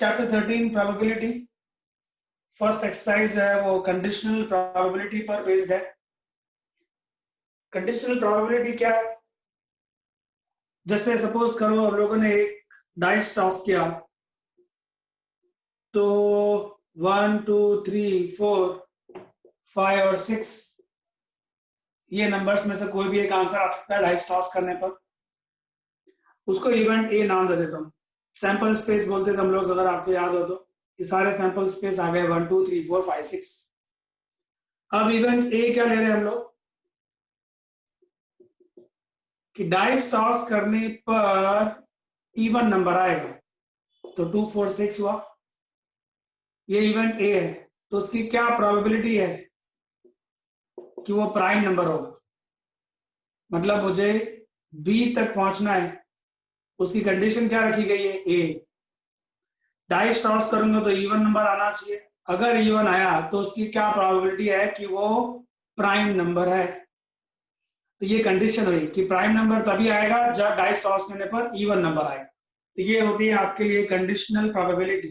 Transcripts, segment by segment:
Chapter 13 probability. First exercise है वो conditional probability पर बेस्ड है। कंडीशनल प्रोबेबिलिटी क्या है? जैसे सपोज करो हम लोगों ने एक डाइस टॉस किया, तो 1 2 3 4 5 और 6 ये नंबर्स में से कोई भी एक आंसर आ सकता है डाइस टॉस करने पर। उसको इवेंट ए नाम दे देता हूँ। सैंपल स्पेस बोलते थे हम लोग, अगर आपको याद हो तो। ये सारे सैंपल स्पेस आ गए 1 2 3 4 5 6। अब इवेंट ए क्या ले रहे हैं हम लोग कि डाइस टॉस करने पर इवन नंबर आएगा, तो 2 4 6 हुआ। ये इवेंट ए है, तो उसकी क्या प्रोबेबिलिटी है कि वो प्राइम नंबर होगा। मतलब मुझे बी तक पहुंचना है, उसकी कंडीशन क्या रखी गई है? ए। डाइस टॉस करूंगा तो इवन नंबर आना चाहिए। अगर इवन आया तो उसकी क्या प्रोबेबिलिटी है कि वो प्राइम नंबर है। तो ये कंडीशन हुई कि प्राइम नंबर तभी आएगा जब डाइस टॉस करने पर इवन नंबर आएगा। तो ये होती है आपके लिए कंडीशनल प्रोबेबिलिटी।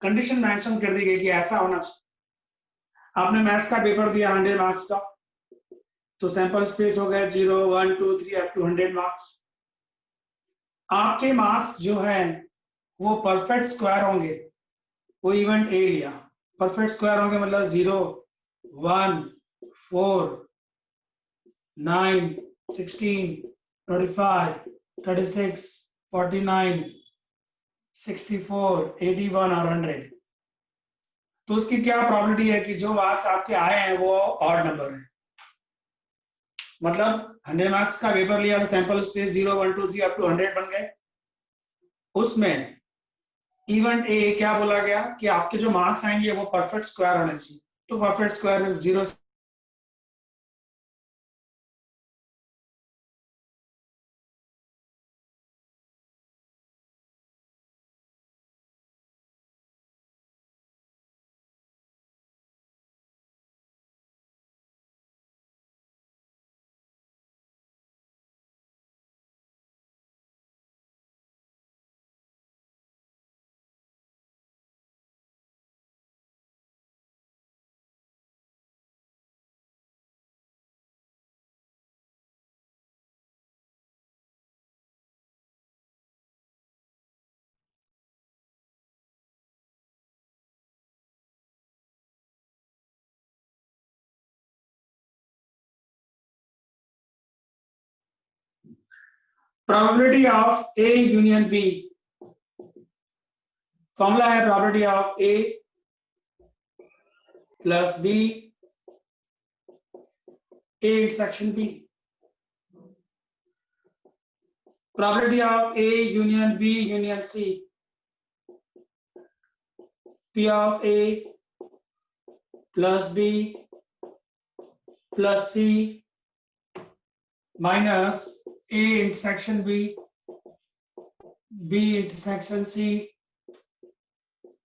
कंडीशन मेंशन कर दी गई कि ऐसा होना चाहिए। आपने मैथ्स का पेपर दिया 100 मार्क्स का, तो सैंपल स्पेस हो गए 0 1 2 3 अप टू 100 मार्क्स। आपके मार्क्स जो है वो परफेक्ट स्क्वायर होंगे। वो इवेंट ए लिया, परफेक्ट स्क्वायर होंगे, मतलब 0 1 4 9 16 25 36 49 64 81 और 100। तो उसकी क्या प्रॉबिलिटी है कि जो मार्क्स आपके आए हैं वो ऑड नंबर है। मतलब 100 मार्क्स का पेपर लिया तो सैंपल स्पेस 0 1 2 3 अप टू 100 बन गए। उसमें इवेंट ए क्या बोला गया कि आपके जो मार्क्स आएंगे वो परफेक्ट स्क्वायर होने चाहिए। तो perfect square 0 probability of A union B. Formula है probability of A plus B A intersection B. Probability of A union B union C. P of A plus B plus C minus A intersection B B intersection C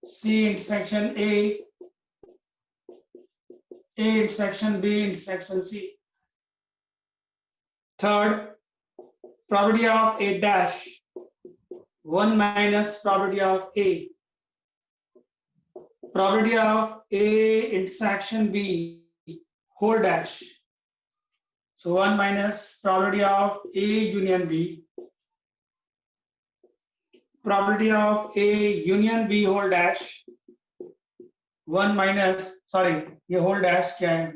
C intersection A intersection B intersection C. Third, probability of A dash 1 minus probability of A. Probability of A intersection B whole dash. So 1 minus probability of A union B. Probability of A union B whole dash 1 minus, sorry ये whole dash क्या है?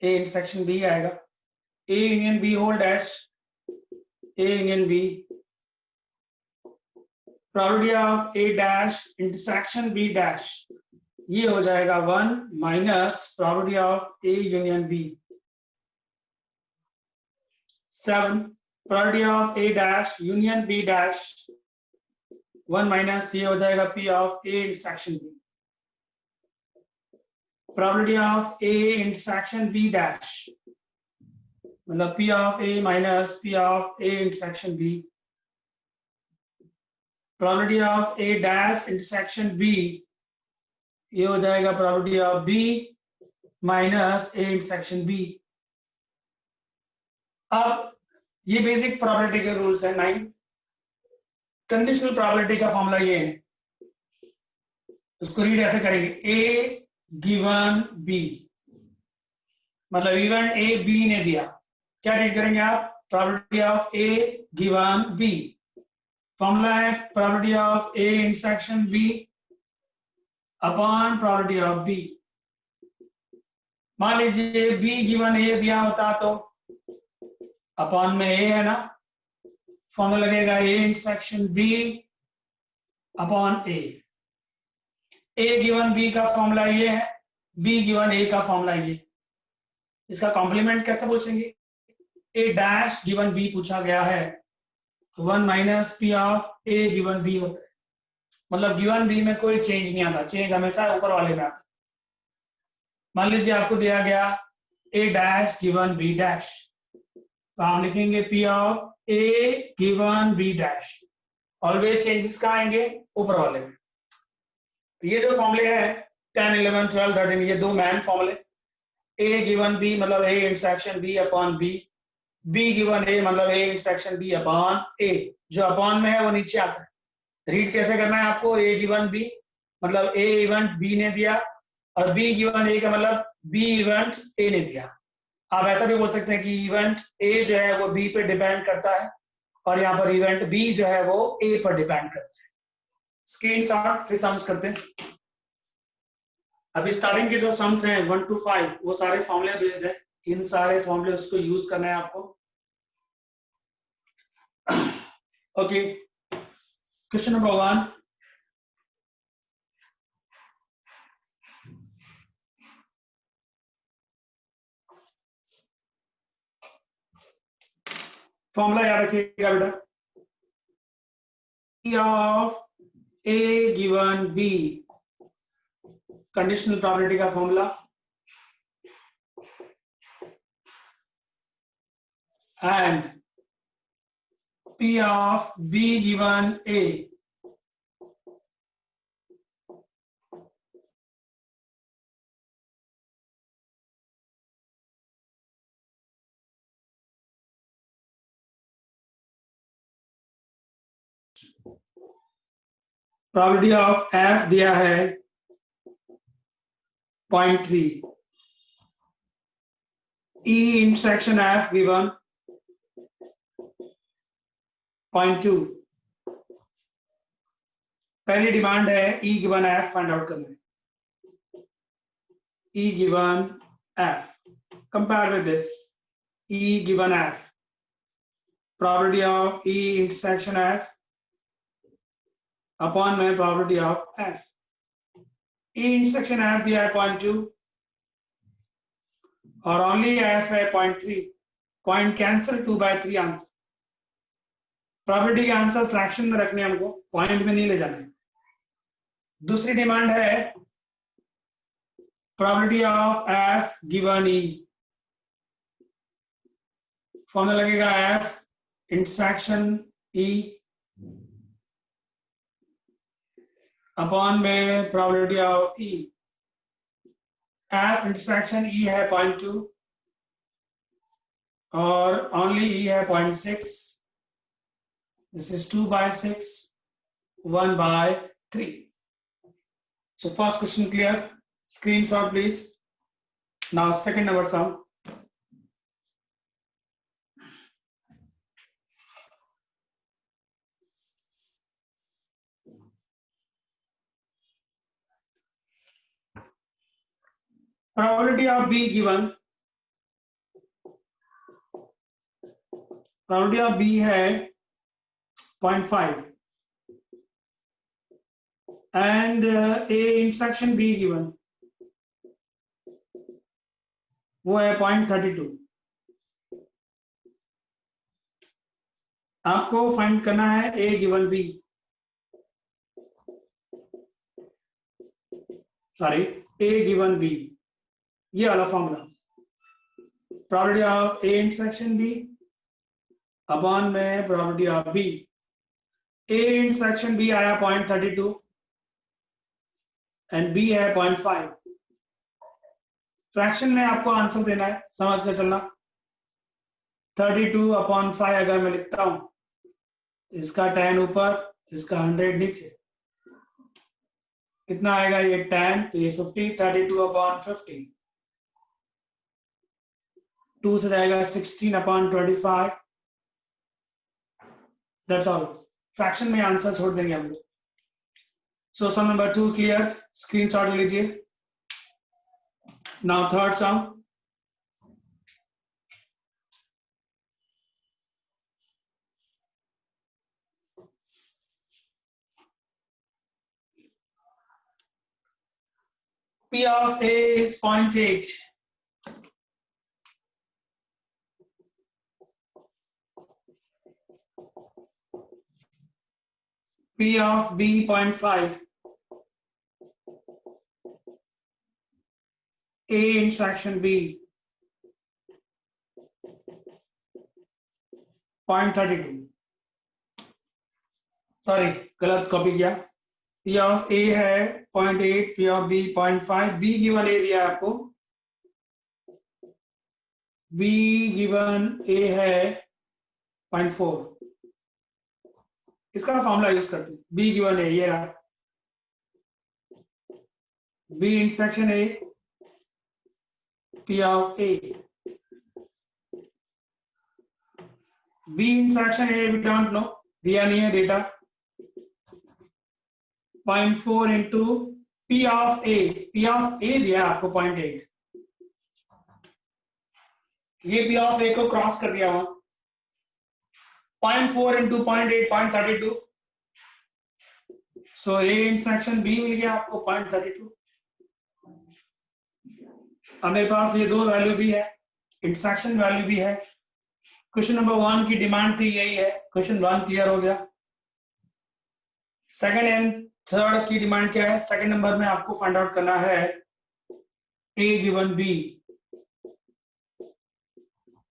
A intersection B आएगा। A union B whole dash A union B। Probability of A dash intersection B dash ये हो जाएगा 1 minus probability of A union B। 7 probability of A dash union B dash 1 minus ये हो जाएगा P of A intersection B। Probability of A intersection B dash मतलब P of A minus P of A intersection B। Probability of A dash intersection B ये हो जाएगा probability of B minus A intersection B। अब ये basic probability के rules हैं 9। Conditional probability का formula ये है, उसको रीड ऐसे करेंगे, ए गिवन बी, मतलब इवेंट ए बी ने दिया, क्या रीड करेंगे आप, probability of A given B, formula है probability of A intersection B upon probability of B. मान लीजिए बी गिवन ए दिया होता तो अपॉन में ए है ना, फॉर्मूला लगेगा A intersection B upon A. A given B का फॉर्मूला ये है, बी गिवन ए का फॉर्मूला ये। इसका कॉम्प्लीमेंट कैसे पूछेंगे, ए डैश गिवन बी पूछा गया है तो 1 minus P of A given B होता है, मतलब गिवन बी में कोई चेंज नहीं आता, चेंज हमेशा ऊपर वाले में आता। मान लीजिए आपको दिया गया A dash given B dash, तो हम लिखेंगे P of A given B dash, always changes कहाँ आएंगे, ऊपर वाले में। तो ये जो फॉर्मूले हैं 10, 11, 12, 13, ये दो मैन फॉर्मूले, ए गिवन बी मतलब A intersection B upon B, B given A मतलब A intersection B upon A, जो अपॉन में है वो नीचे आता है। रीड कैसे करना है आपको, ए गिवन बी मतलब ए इवेंट बी ने दिया, और बी गिवन ए का मतलब बी इवेंट ए ने दिया। आप ऐसा भी बोल सकते हैं कि इवेंट ए जो है वो बी पे डिपेंड करता है, और यहाँ पर इवेंट बी जो है वो ए पर डिपेंड करता है। स्क्रीनशॉट फिर सम्स करते हैं। अभी स्टार्टिंग के जो सम्स हैं 1 to 5 वो सारे फॉर्मूले बेस्ड है, इन सारे फॉर्मूले को यूज करना है आपको। ओके, क्वेश्चन नंबर 1, फॉर्मूला याद रखिएगा बेटा, P of A given B, conditional probability का formula, and P of B given A, probability of F दिया है 0.3, E इंटरसेक्शन F गिवन 0.2। पहली डिमांड है E given F find out करना है, E given F, compare with this, E given F, probability of E intersection F upon में probability of F। E intersection F दिया है 0.2 और only F है 0.3, point cancel 2/3 answer. Probability के answer fraction में रखने हमको, पॉइंट में नहीं ले जाने। दूसरी डिमांड है probability of F given E, formula लगेगा F इंटरसेक्शन E अपॉन में probability of E। F intersection E है 0.2 और ओनली E है 0.6, this is 2/6, 1/3। So first question clear, screenshot please। Now second number sum, probability of B given, probability of B है 0.5 and A intersection B given वो है 0.32। आपको find करना है A given B, sorry A given B, ये वाला formula, probability of A intersection B upon में probability of B। A intersection B आया 0.32 एंड B है 0.5। फ्रैक्शन में आपको आंसर देना है, समझ कर चलना। 32/5 अगर मैं लिखता हूं, इसका tan ऊपर इसका 100 नीचे, कितना आएगा ये 10, तो ये 50, 32/50, 2 से जाएगा 16/25, दैट्स ऑल। फ्रैक्शन में आंसर छोड़ देंगे हम लोग। सो सम नंबर 2 क्लियर, स्क्रीनशॉट ले लीजिए। Now third some, P of A is 0.8. P of B 0.5. A intersection B 0.32. Sorry गलत कॉपी किया। P of A है 0.8, P of B 0.5, B given A दिया है आपको, B गिवन A है 0.4। इसका फॉर्मूला यूज करते हैं, B गिवन A ये रहा, B intersection A, P of A, B intersection A we don't know, दिया नहीं है data, 0.4 into P of A, P of A दिया आपको 0.8, ये P of A को क्रॉस कर दिया वहां, 0.4 into 0.8 0.32, so A intersection B मिल गया आपको 0.32। अब मेरे पास ये दो वैल्यू भी है, इंटरसेक्शन वैल्यू भी है। क्वेश्चन नंबर 1 की डिमांड थी यही है, क्वेश्चन 1 क्लियर हो गया। सेकंड एंड थर्ड की डिमांड क्या है? सेकंड नंबर में आपको फाइंड आउट करना है A गिवन B,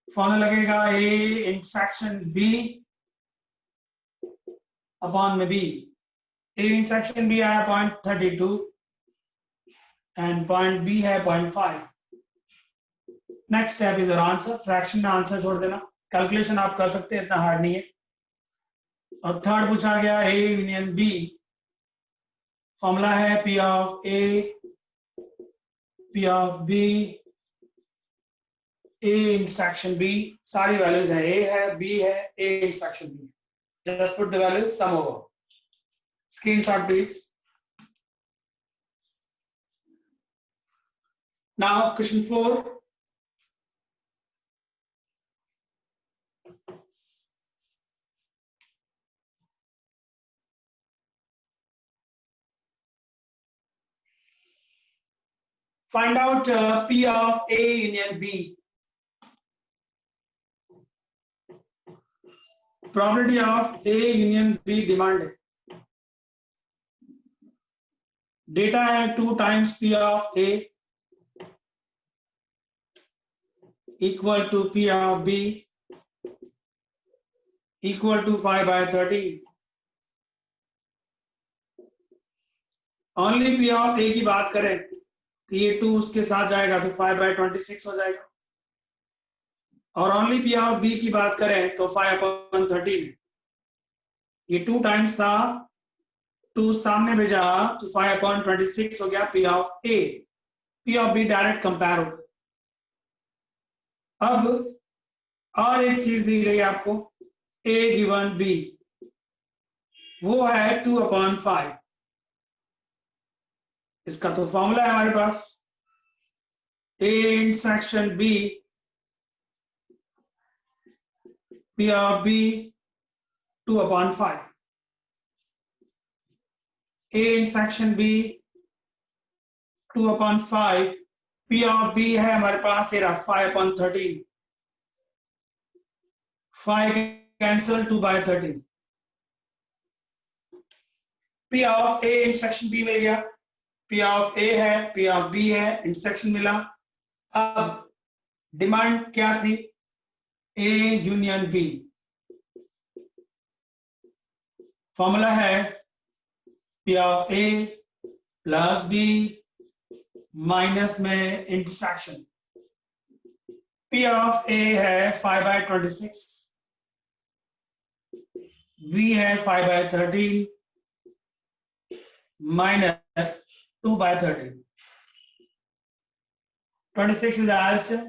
फॉर्मूला लगेगा A इंटरसेक्शन B अपॉन में B। A इंटरसेक्शन B आया 0.32 एंड पॉइंट B है 0.5। Next step is answer, fraction में आंसर छोड़ देना, कैलकुलेशन आप कर सकते हैं, इतना हार्ड नहीं है। और थर्ड पूछा गया A यूनियन B, फॉर्मूला है P of A, P of B, A intersection B, सारी वैल्यूज है, A है, B है, A intersection B। Just put the values, sum over. Screenshot please. Now question 4, find out P of A union B. Probability of A union B demand है, data है 2 times P of A equal to P of B equal to 5/13। Only P of A की बात करें तो ये 2 उसके साथ जाएगा तो 5/26 हो जाएगा, और ओनली P of B की बात करें तो 5/13। ये 2 टाइम्स था, 2 सामने भेजा तो 5/26 हो गया P of A। P of B direct compare हो। अब और एक चीज दी गई आपको, A गिवन B, वो है 2/5। इसका तो फॉर्मूला है हमारे पास, A intersection B, P of B 2/5, A intersection B 2/5, P of B है हमारे पास ये रहा 5/13, 5 cancel 2/13, P of A intersection B मिल गया, P of A है, P of B है, इंटरसेक्शन मिला। अब डिमांड क्या थी? A यूनियन B, फॉर्मूला है P of A plus B minus में इंटरसेक्शन, P of A है 5/26, b है 5/13 minus 2/13. 26 is the answer.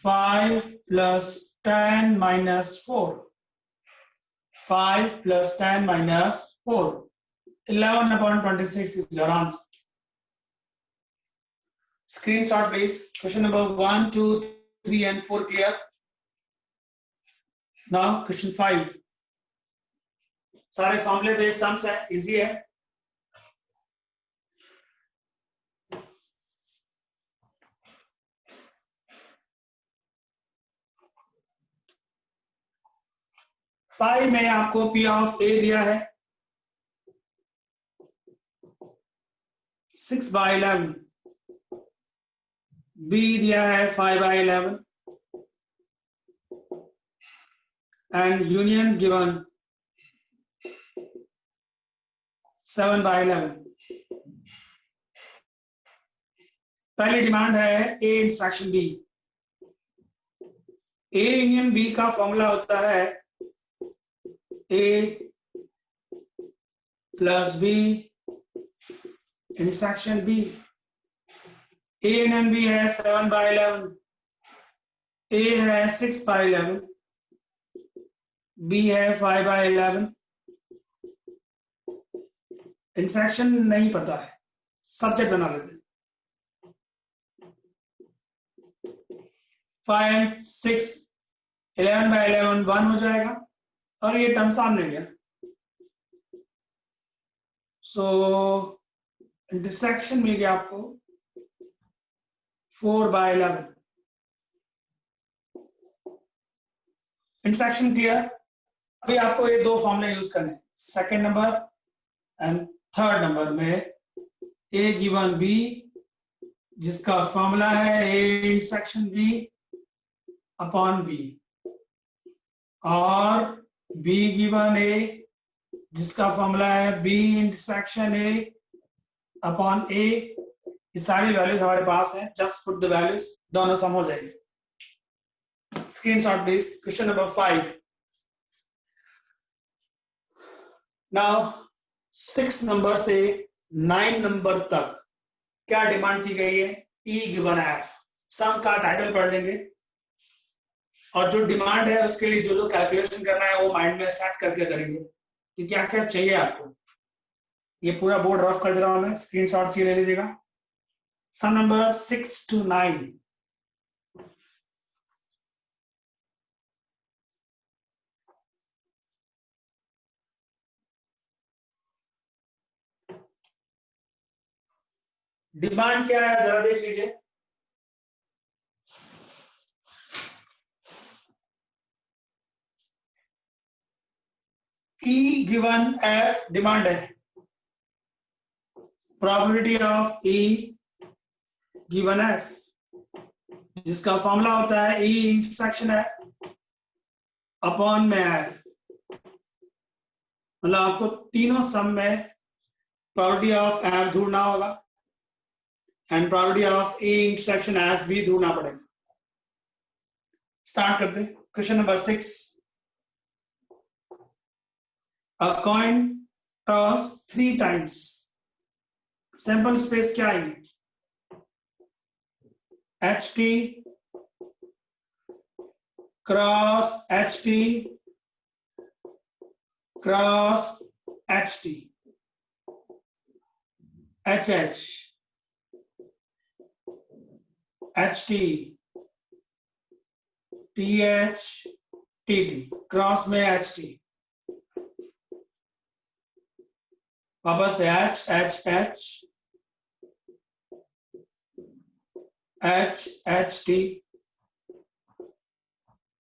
5 plus 10 minus 4. 5 plus 10 minus 4. 11/26 is your answer. Screenshot please. Question number 1, 2, 3 and 4 clear. Now question 5. सारे फॉर्मूले based sums है, easy है. Five में आपको P of A दिया है 6/11. B दिया है 5/11 and union given 7/11. पहली डिमांड है A intersection B. A union B का फॉर्मूला होता है A plus B intersection B. A union B है 7/11, A है 6/11, B है 5/11. इंटरसेक्शन नहीं पता है, सब्जेक्ट बना लेते हैं. 5 and 6 11/11 1 हो जाएगा और ये टर्म सामने गया. सो इंटरसेक्शन मिल गया आपको 4/11. Intersection clear. अभी आपको ये दो फॉर्मूले यूज करने हैं, second number and third number में. A गिवन B जिसका फॉर्मूला है A intersection B upon B, और B गिवन A जिसका फॉर्मूला है B intersection A upon A. ये सारी वैल्यूज हमारे पास है, जस्ट पुट द वैल्यूज, दोनों सम हो जाएगी. Screenshot please. Question number 5. Now 6 number से 9 नंबर तक क्या डिमांड की गई है? E given F. सम का टाइटल पढ़ लेंगे और जो डिमांड है उसके लिए जो जो कैलकुलेशन करना है वो माइंड में सेट करके करेंगे कि क्या क्या चाहिए आपको. ये पूरा बोर्ड रफ कर दे रहा हूं मैं, स्क्रीनशॉट चाहिए ले लीजिएगा. सम नंबर 6 to 9. डिमांड क्या है जरा देख लीजिए. E गिवन F डिमांड है. Probability of E given F जिसका फॉर्मूला होता है E इंटरसेक्शन F अपॉन में F. मतलब आपको तीनों सम में प्रोबेबिलिटी ऑफ F ढूंढना होगा and probability of E intersection F भी ढूंढना पड़ेगा. स्टार्ट करते हैं. Question number 6. A coin toss 3 times. Sample space क्या आएंगे? HT cross HT cross HT HH HT TH TT cross में HT. वापस H H H H H T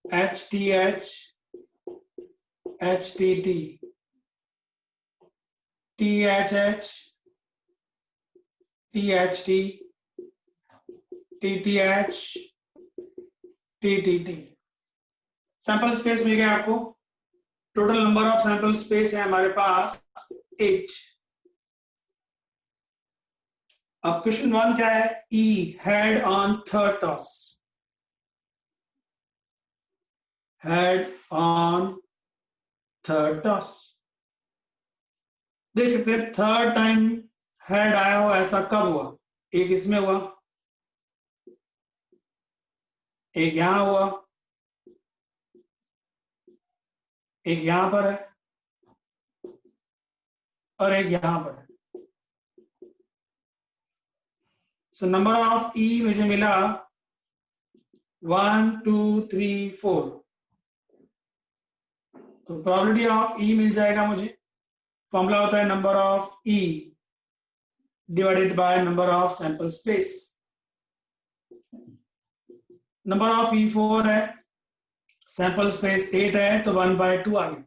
H T H H T T T H H T H T T T H T T T. Sample space मिल गया आपको. Total number of sample space है हमारे पास 8. अब question 1 क्या है? E head on third toss. Head on third toss. देख सकते हैं थर्ड टाइम हेड आया हो, ऐसा कब हुआ? एक इसमें हुआ, एक यहां हुआ, एक यहां पर है, और एक यहां पर है। सो नंबर ऑफ ई मुझे मिला 1 2 3 4। तो प्रोबेबिलिटी ऑफ ई मिल जाएगा मुझे। फॉर्मूला होता है number of E divided by number of sample space. Number of E 4 है, सैंपल स्पेस 8 है, तो 1/2 आ गया।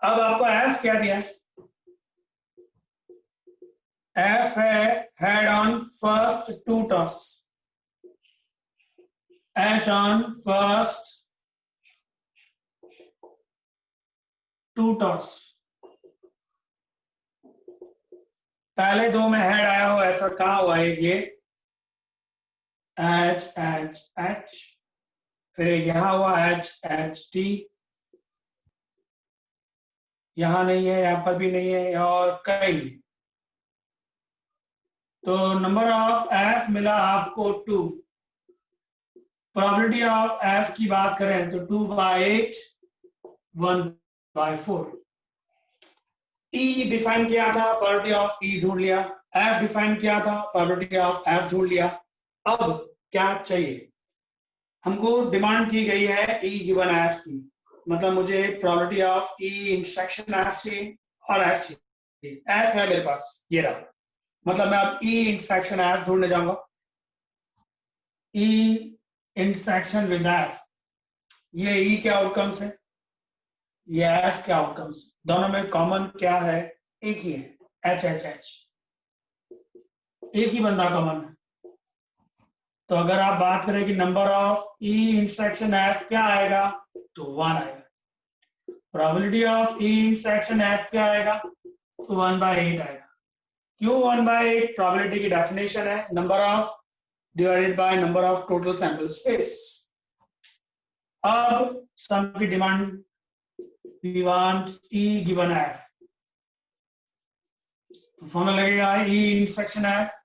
अब आपको एफ क्या दिया है? एफ है head on first 2 toss, H on first 2 toss. पहले 2 में हेड आया हो, ऐसा कहाँ हुआ है? ये एच एच एच, फिर यहां हुआ एच एच टी, यहां नहीं है, यहां पर भी नहीं है, और कहीं नहीं। तो नंबर ऑफ एफ मिला आपको 2। प्रोबेबिलिटी ऑफ एफ की बात करें तो 2/8 1/4। ई डिफाइन किया था, प्रोबेबिलिटी ऑफ ई ढूंढ लिया। एफ डिफाइन किया था, प्रोबेबिलिटी ऑफ एफ ढूंढ लिया। अब क्या चाहिए हमको? डिमांड की गई है ई गिवन एफ की, मतलब मुझे probability of E intersection F चाहिए और एफ चाहिए। एफ है मेरे पास, ये रहा। मतलब मैं अब ई इंटरसेक्शन एफ ढूंढने जाऊंगा। ई इंटरसेक्शन विद एफ, ये ई के आउटकम्स है, ये एफ के आउटकम्स। दोनों में कॉमन क्या है? एक ही है, एच एच एच, एक ही बंदा कॉमन है। तो अगर आप बात करें कि number of E intersection F क्या आएगा, तो 1 आएगा। Probability of E intersection F क्या आएगा? तो 1/8 आएगा। क्यों 1/8? प्रोबेबिलिटी की डेफिनेशन है number of divided by number of total sample space. अब सम की demand, we want E given F, formula लगेगा ई इंटरसेक्शन एफ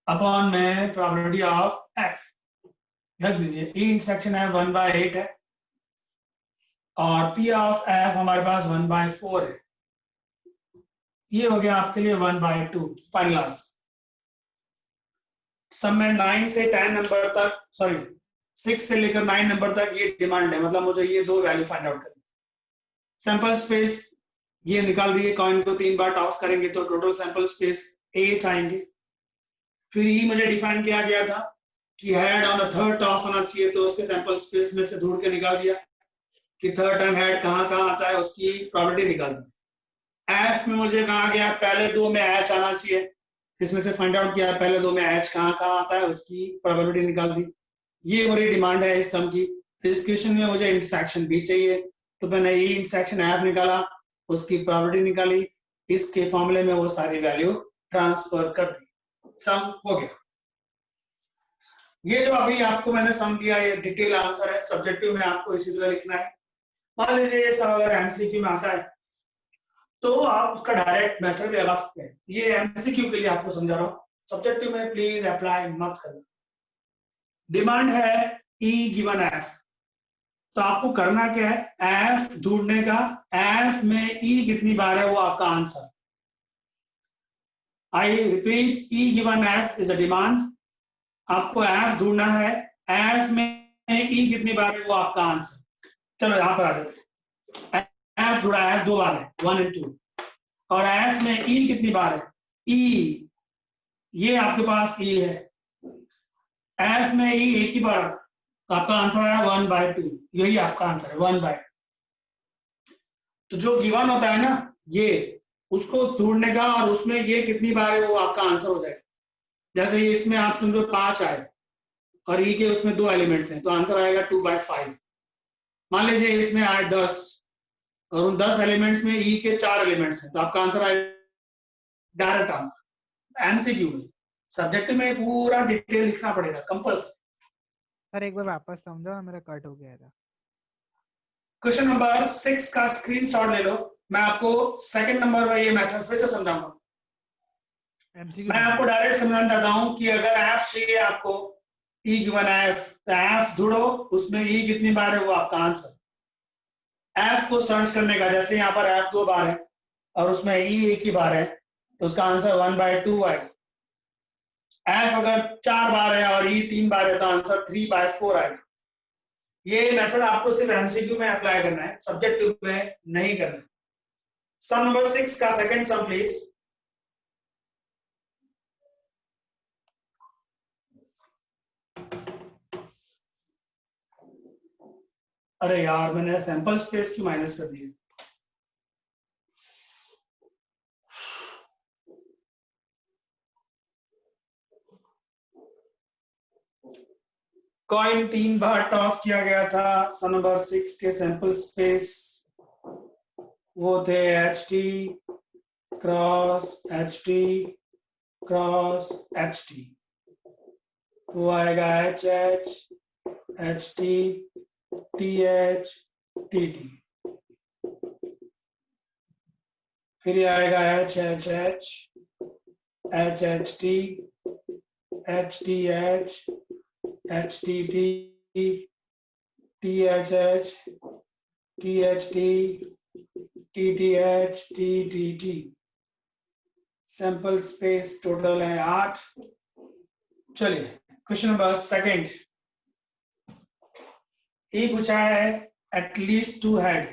अपॉन में प्रोबेबिलिटी ऑफ एफ। रख दीजिए, ई इंटरसेक्शन एफ 1/8 है, और पी ऑफ एफ हमारे पास 1/4 है। ये हो गया आपके लिए 1/2 फाइनल आंसर। सब में 9 से 10 नंबर तक, सॉरी 6 से लेकर 9 नंबर तक ये डिमांड है, मतलब मुझे ये 2 वैल्यू फाइंड आउट करनी। सैंपल स्पेस ये निकाल दिए, कॉइन को 3 बार टॉस करेंगे तो टोटल सैंपल स्पेस 8 आएंगे। फिर ई मुझे डिफाइन किया गया था कि head on the third toss होना चाहिए, तो उसके सैंपल स्पेस में से ढूंढ के निकाल दिया कि थर्ड टाइम हेड कहाँ कहाँ आता है, उसकी प्रोबेबिलिटी निकाल दी। एफ में मुझे कहा गया पहले 2 में एच आना चाहिए, इसमें से फाइंड आउट किया पहले 2 में एच कहाँ कहाँ आता है, उसकी प्रोबेबिलिटी निकाल दी। ये मेरी डिमांड है इस सम की। इस क्वेश्चन में मुझे इंटरसेक्शन भी चाहिए, तो मैंने ये इंटरसेक्शन एफ निकाला, उसकी प्रोबेबिलिटी निकाली, इसके फॉर्मूले में वो सारी वैल्यू ट्रांसफर कर दी, सम हो गया। ये जो अभी आपको मैंने सम दिया, ये डिटेल आंसर है। सब्जेक्टिव में आपको इसी तरह लिखना है। मान लीजिए ये सब अगर एमसीक्यू में आता है तो आप उसका डायरेक्ट मेथड भी लगा सकते हैं। ये एमसीक्यू के लिए आपको समझा रहा हूं, सब्जेक्टिव में प्लीज अप्लाई मत करना। डिमांड है ई गिवन एफ, तो आपको करना क्या है? एफ ढूंढने का, एफ में ई कितनी बार है वो आपका answer. I repeat, E given F is a demand. आपको एफ ढूंढना है, एफ में ई कितनी बार है वो आपका आंसर। चलो यहां पर आ जाओ। एफ जुड़ा है 2 बार है, 1 और 2, और एफ में ई कितनी बार है? ई, ये आपके पास ई है। एफ में ई एक ही बार, तो आपका आंसर है 1/2। यही आपका आंसर है 1/2। तो जो गिवन होता है ना ये, उसको ढूंढने का और उसमें ये कितनी बार है वो आपका आंसर हो जाएगा। जैसे ये इसमें आप तुमको 5 आए और ई के उसमें 2 एलिमेंट्स हैं, तो आंसर आएगा 2/5। मान लीजिए इसमें आए 10 और उन 10 एलिमेंट्स में ई के 4 एलिमेंट्स हैं, तो आपका आंसर आएगा डायरेक्ट आंसर। एमसीक्यू में, सब्जेक्ट में पूरा डिटेल लिखना पड़ेगा कंपल्सरी। सर एक बार वापस समझो, मेरा कट हो गया था। क्वेश्चन नंबर 6 का स्क्रीनशॉट ले लो। मैं आपको सेकंड नंबर में ये मेथड फिर से समझाऊंगा। मैं आपको डायरेक्ट समझाना चाहता हूं कि अगर एफ चाहिए आपको, ई गिवन एफ, तो एफ ढूंढो, उसमें ई कितनी बार है वो आपका आंसर। एफ को सर्च करने का, जैसे यहाँ पर एफ 2 बार है और उसमें ई एक ही बार है, तो उसका आंसर 1/2 आएगा। एफ अगर 4 बार है और ई 3 बार है तो आंसर 3/4 आएगा। ये मेथड आपको सिर्फ एमसीक्यू में अप्लाई करना है, सब्जेक्टिव में नहीं करना है। सम नंबर 6 का सेकंड सम प्लीज। अरे यार, मैंने सैंपल स्पेस की माइनस कर दी है। कॉइन 3 बार टॉस किया गया था। सम नंबर 6 के सैंपल स्पेस वो थे H T cross H T cross H T, वो आएगा H H H T T H T T, फिर ये आएगा H H H H H T H T H H T T T H H T H T T T H T T T. Sample space total है 8। चलिए question number second. ये पूछा है at least 2 head,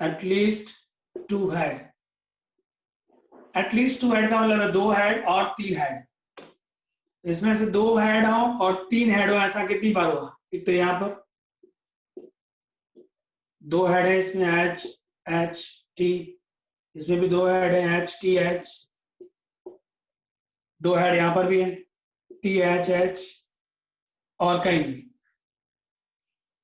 at least 2 head. At least 2 head का मतलब है 2 head और 3 head. इसमें से 2 हेड हो और 3 हेड हो, ऐसा कितनी बार होगा? एक तो यहाँ पर 2 हेड है, इसमें एच एच टी, इसमें भी 2 हेड है एच टी एच, 2 हेड यहाँ पर भी है टी एच एच, और कहीं नहीं।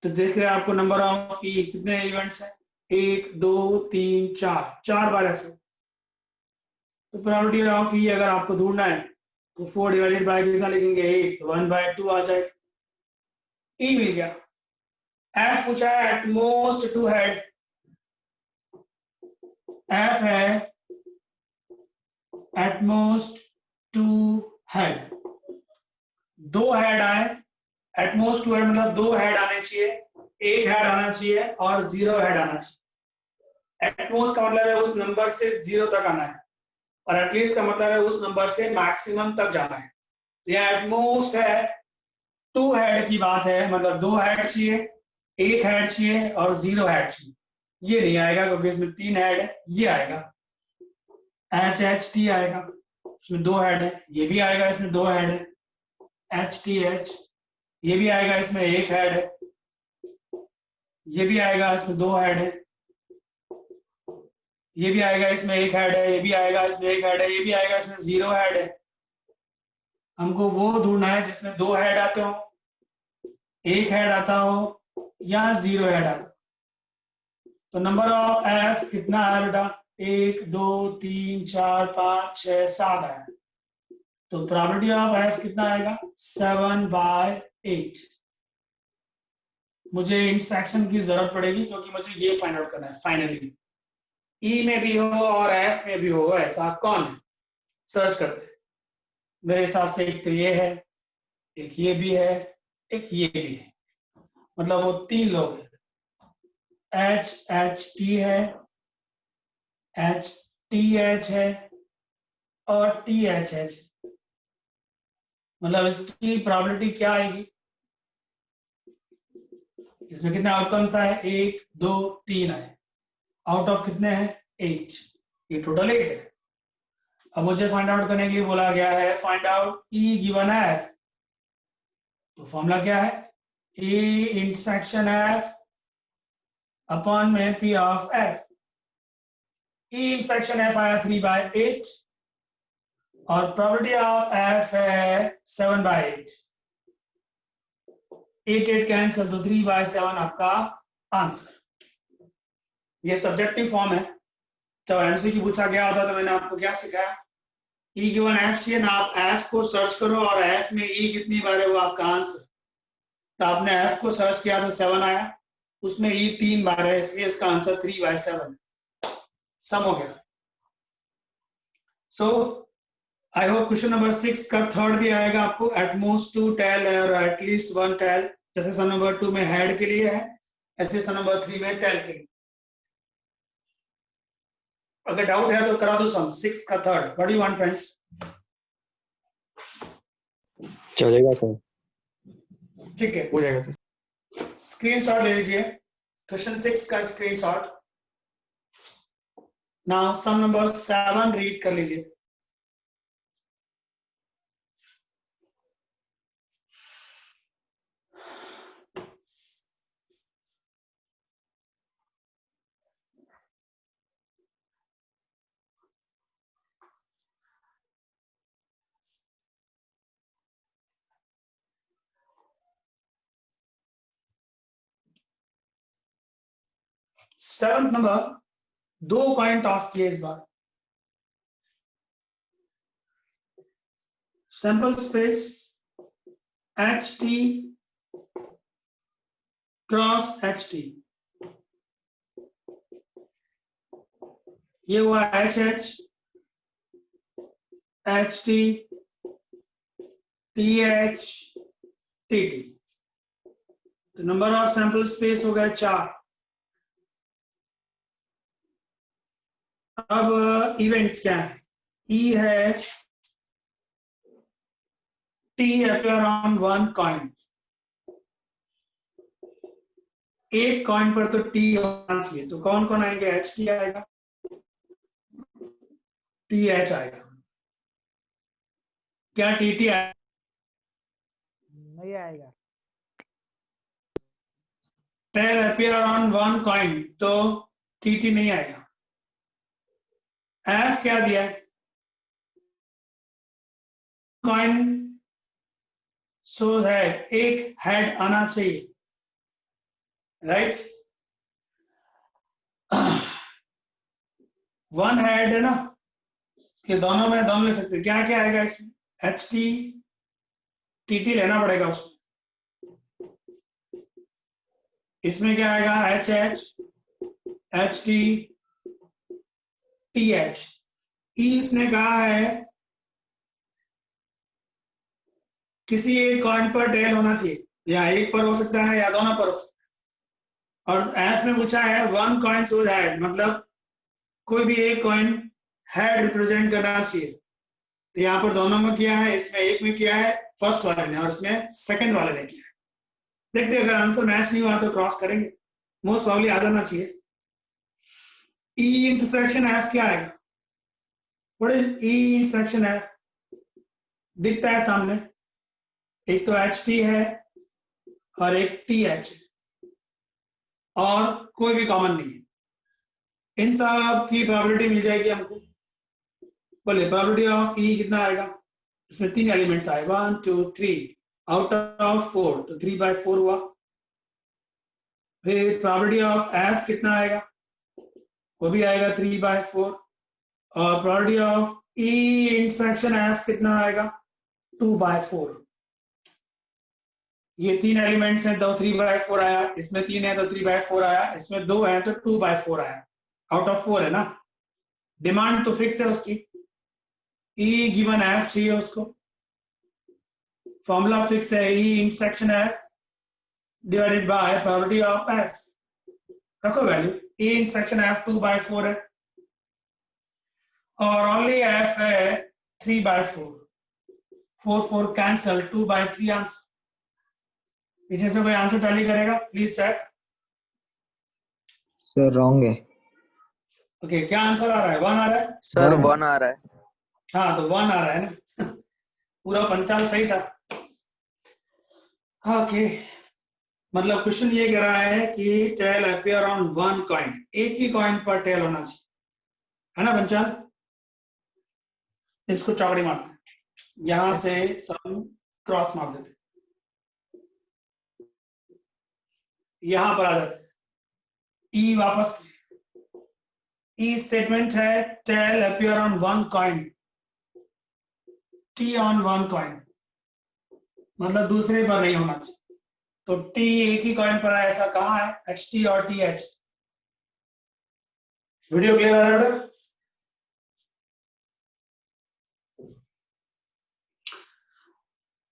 तो देख रहे हैं आपको नंबर ऑफ ई कितने इवेंट्स है, 1 2 3 4, 4 बार ऐसे। तो प्रोबेबिलिटी ऑफ ई अगर आपको ढूंढना है तो 4 डिवाइडेड बाय कितना लिखेंगे 8, तो 1/2 आ जाएगा। ई मिल गया। एफ पूछा है एटमोस्ट 2 हेड। एफ है एटमोस्ट 2 हेड, 2 हेड आए। एटमोस्ट 2 हेड मतलब 2 हेड आने चाहिए, 1 हेड आना चाहिए और 0 हेड आना चाहिए। एटमोस्ट का मतलब है उस नंबर से 0 तक आना है, और एटलीस्ट का मतलब है उस नंबर से मैक्सिमम तक जाना है। यह एटमोस्ट है 2 हेड की बात है, मतलब 2 हेड चाहिए, 1 हेड चाहिए और 0 हेड चाहिए। ये नहीं आएगा क्योंकि इसमें 3 हेड है। ये आएगा एच एच टी आएगा, इसमें 2 हेड है। ये भी आएगा, इसमें 2 हेड है एच टी एच। ये भी आएगा, इसमें 1 हेड है। ये भी आएगा, इसमें 2 हेड है। ये भी आएगा, इसमें 1 हेड है। ये भी आएगा, इसमें 1 हेड है। ये भी आएगा, इसमें 0 हेड है। हमको वो ढूंढना है जिसमें 2 हेड आते हो, 1 हेड आता हो या 0 हेड आता हो। तो नंबर ऑफ एफ कितना है बेटा? 1 2 3 4 5 6 7 है। तो प्रोबेबिलिटी ऑफ एफ कितना आएगा? 7/8। मुझे इंटरसेक्शन की जरूरत पड़ेगी क्योंकि मुझे ये फाइंड आउट करना है फाइनली। ई में भी हो और एफ में भी हो, ऐसा कौन है? सर्च करते हैं। मेरे हिसाब से एक तो ये है, एक ये भी है, एक ये भी है, मतलब वो 3 लोग हैं। एच एच टी है, एच टी एच है और टी एच एच। मतलब इसकी प्रोबेबिलिटी क्या आएगी? इसमें कितने आउटकम्स आए? 1 2 3 आए, आउट ऑफ कितने हैं? 8। ये टोटल 8 है। अब मुझे फाइंड आउट करने के लिए बोला गया है फाइंड आउट ई गिवन एफ। तो फॉर्मूला क्या है? ए इंटरसेक्शन एफ अपॉन में P of F. E intersection F आया 3/8 और प्रोबेबिलिटी ऑफ एफ है 7/8। 8 8 कैंसिल, तो 3/7 आपका आंसर। ये सब्जेक्टिव फॉर्म है। जब एमसीक्यू पूछा गया होता तो मैंने आपको क्या सिखाया? ई गिवन एफ चाहिए ना, आप एफ को सर्च करो और एफ में ई कितनी बार है वो आपका आंसर। तो आपने एफ को सर्च किया तो 7 आया, उसमें ई 3 बार है, इसलिए इसका आंसर 3/7 सम हो गया। सो आई होप क्वेश्चन नंबर 6 का थर्ड भी आएगा आपको, एट मोस्ट 2 टेल और एटलीस्ट 1 टेल, जैसे सम नंबर 2 में हेड के लिए है, ऐसे सम नंबर 3 में टेल के लिए। अगर डाउट है तो करा दो सम 6 का third. What do you want friends? चलेगा सर, ठीक है, हो जाएगा सर। स्क्रीनशॉट ले लीजिए क्वेश्चन 6 का screenshot. Now sum number 7 read कर लीजिए। सेवंथ नंबर, 2 कॉइन टॉस किए इस बार। Sample space H T cross H T, ये हुआ H H H T T H T T. तो नंबर ऑफ सैंपल स्पेस हो गया 4। अब इवेंट्स क्या है? ई है टी अपियर ऑन 1 कॉइन, एक कॉइन पर तो टी होना चाहिए, तो कौन कौन आएंगे? एच टी आएगा, टी एच आएगा, क्या टी टी आएगा? नहीं आएगा। टेल अपियर ऑन 1 कॉइन, तो टी टी नहीं आएगा। एफ क्या दिया है? कॉइन सो है, एक हेड आना चाहिए, राइट? 1 हेड है ना, ये दोनों में दोनों ले सकते हैं। क्या क्या आएगा इसमें? एच टी टी टी लेना पड़ेगा उसमें। इसमें क्या आएगा? H H H T T H. E इसने कहा है किसी एक कॉइन पर टेल होना चाहिए, या एक पर हो सकता है या दोनों पर हो सकता है। और एफ में पूछा है 1 कॉइन सो हेड, मतलब कोई भी एक कॉइन हेड रिप्रेजेंट करना चाहिए। तो यहाँ पर दोनों में किया है, इसमें एक में किया है फर्स्ट वाले ने, और इसमें सेकंड वाले ने किया है। देखते अगर आंसर मैच नहीं हुआ तो क्रॉस करेंगे, मोस्ट प्रॉब्ली आ जाना चाहिए। ई इंटरसेक्शन एफ क्या आएगा? What is E intersection F? दिखता है सामने, एक तो एच टी है और एक टी एच है, और कोई भी कॉमन नहीं है। इन सब की प्रोबेबिलिटी मिल जाएगी हमको। बोले प्रोबेबिलिटी ऑफ ई कितना आएगा? इसमें 3 एलिमेंट्स आए, 1 2 3, आउट ऑफ 4, तो 3/4 हुआ। फिर प्रोबेबिलिटी ऑफ एफ कितना आएगा? वो भी आएगा 3/4। और probability of E intersection F कितना आएगा? 2/4। ये 3 एलिमेंट्स हैं, तो 3/4 आया, इसमें 3 है तो 3/4 आया, इसमें 2 है तो 2/4 आया। आउट ऑफ 4 है ना, डिमांड तो फिक्स है उसकी। ई गिवन एफ चाहिए उसको, फॉर्मूला फिक्स है, ई intersection F divided by probability of F. रखो वैल्यू, ई इंटरसेक्शन एफ 2/4 है, और ओनली एफ है 3/4। 4 कैंसल, 2/3 आंसर। पीछे से कोई आंसर टैली करेगा प्लीज सर? सर रॉन्ग है। ओके, क्या आंसर आ रहा है? 1 आ रहा है? सर 1 1 आ रहा है। हाँ, तो 1 आ रहा है ना। पूरा पंचाल सही था। ओके, मतलब क्वेश्चन ये कह रहा है कि टेल अपियर ऑन 1 कॉइन, एक ही कॉइन पर टेल होना चाहिए, है ना पंचाल? इसको चौकड़ी मारते हैं, यहां से सम क्रॉस मार देते हैं, यहां पर आ जाते हैं। ई वापस, ई स्टेटमेंट है tail appear on 1 coin, T on 1 coin, मतलब दूसरे पर नहीं होना चाहिए। तो टी एक ही कॉइन पर है, ऐसा कहाँ है? एच टी और टी एच। वीडियो क्लियर है?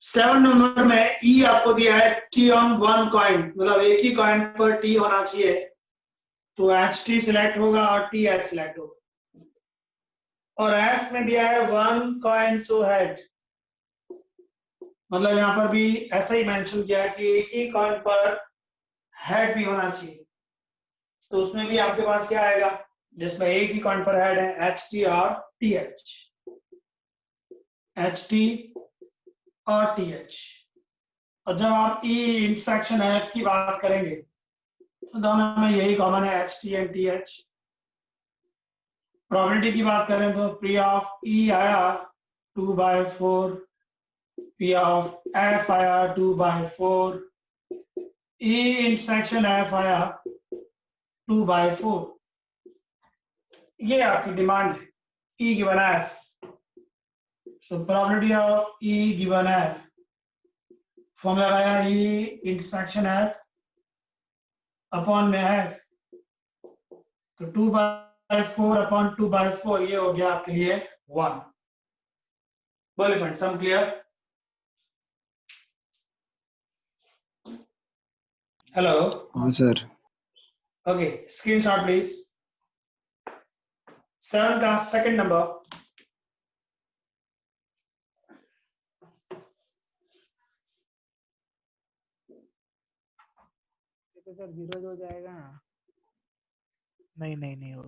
7 नंबर में ई आपको दिया है टी ऑन वन कॉइन, मतलब एक ही कॉइन पर टी होना चाहिए, तो एच टी सिलेक्ट होगा और टी एच सिलेक्ट होगा। और एफ में दिया है वन कॉइन सो हेड, मतलब यहां पर भी ऐसा ही मेंशन किया है कि एक ही कॉइन पर हेड भी होना चाहिए, तो उसमें भी आपके पास क्या आएगा जिसमें एक ही कॉइन पर हेड है? एच टी और टी एच, एच टी और टी एच। और जब आप ई इंटरसेक्शन एफ की बात करेंगे तो दोनों में यही कॉमन है, H T and T H. Probability की बात करें तो पी ऑफ ई आया 2/4, पी ऑफ एफ आया 2/4, ई इंटरसेक्शन एफ आया 2/4। ये आपकी डिमांड है, ई given F. So probability of E given F, formula लगाया ई इंटरसेक्शन एफ अपॉन में एफ, तो 2/4 अपॉन 2/4, ये हो गया आपके लिए 1। बोलिए फ्रेंड, सम क्लियर? हेलो, हाँ सर। Okay, screenshot please. 7 का सेकंड नंबर। तो सर जीरो हो जाएगा ना? नहीं नहीं नहीं हो।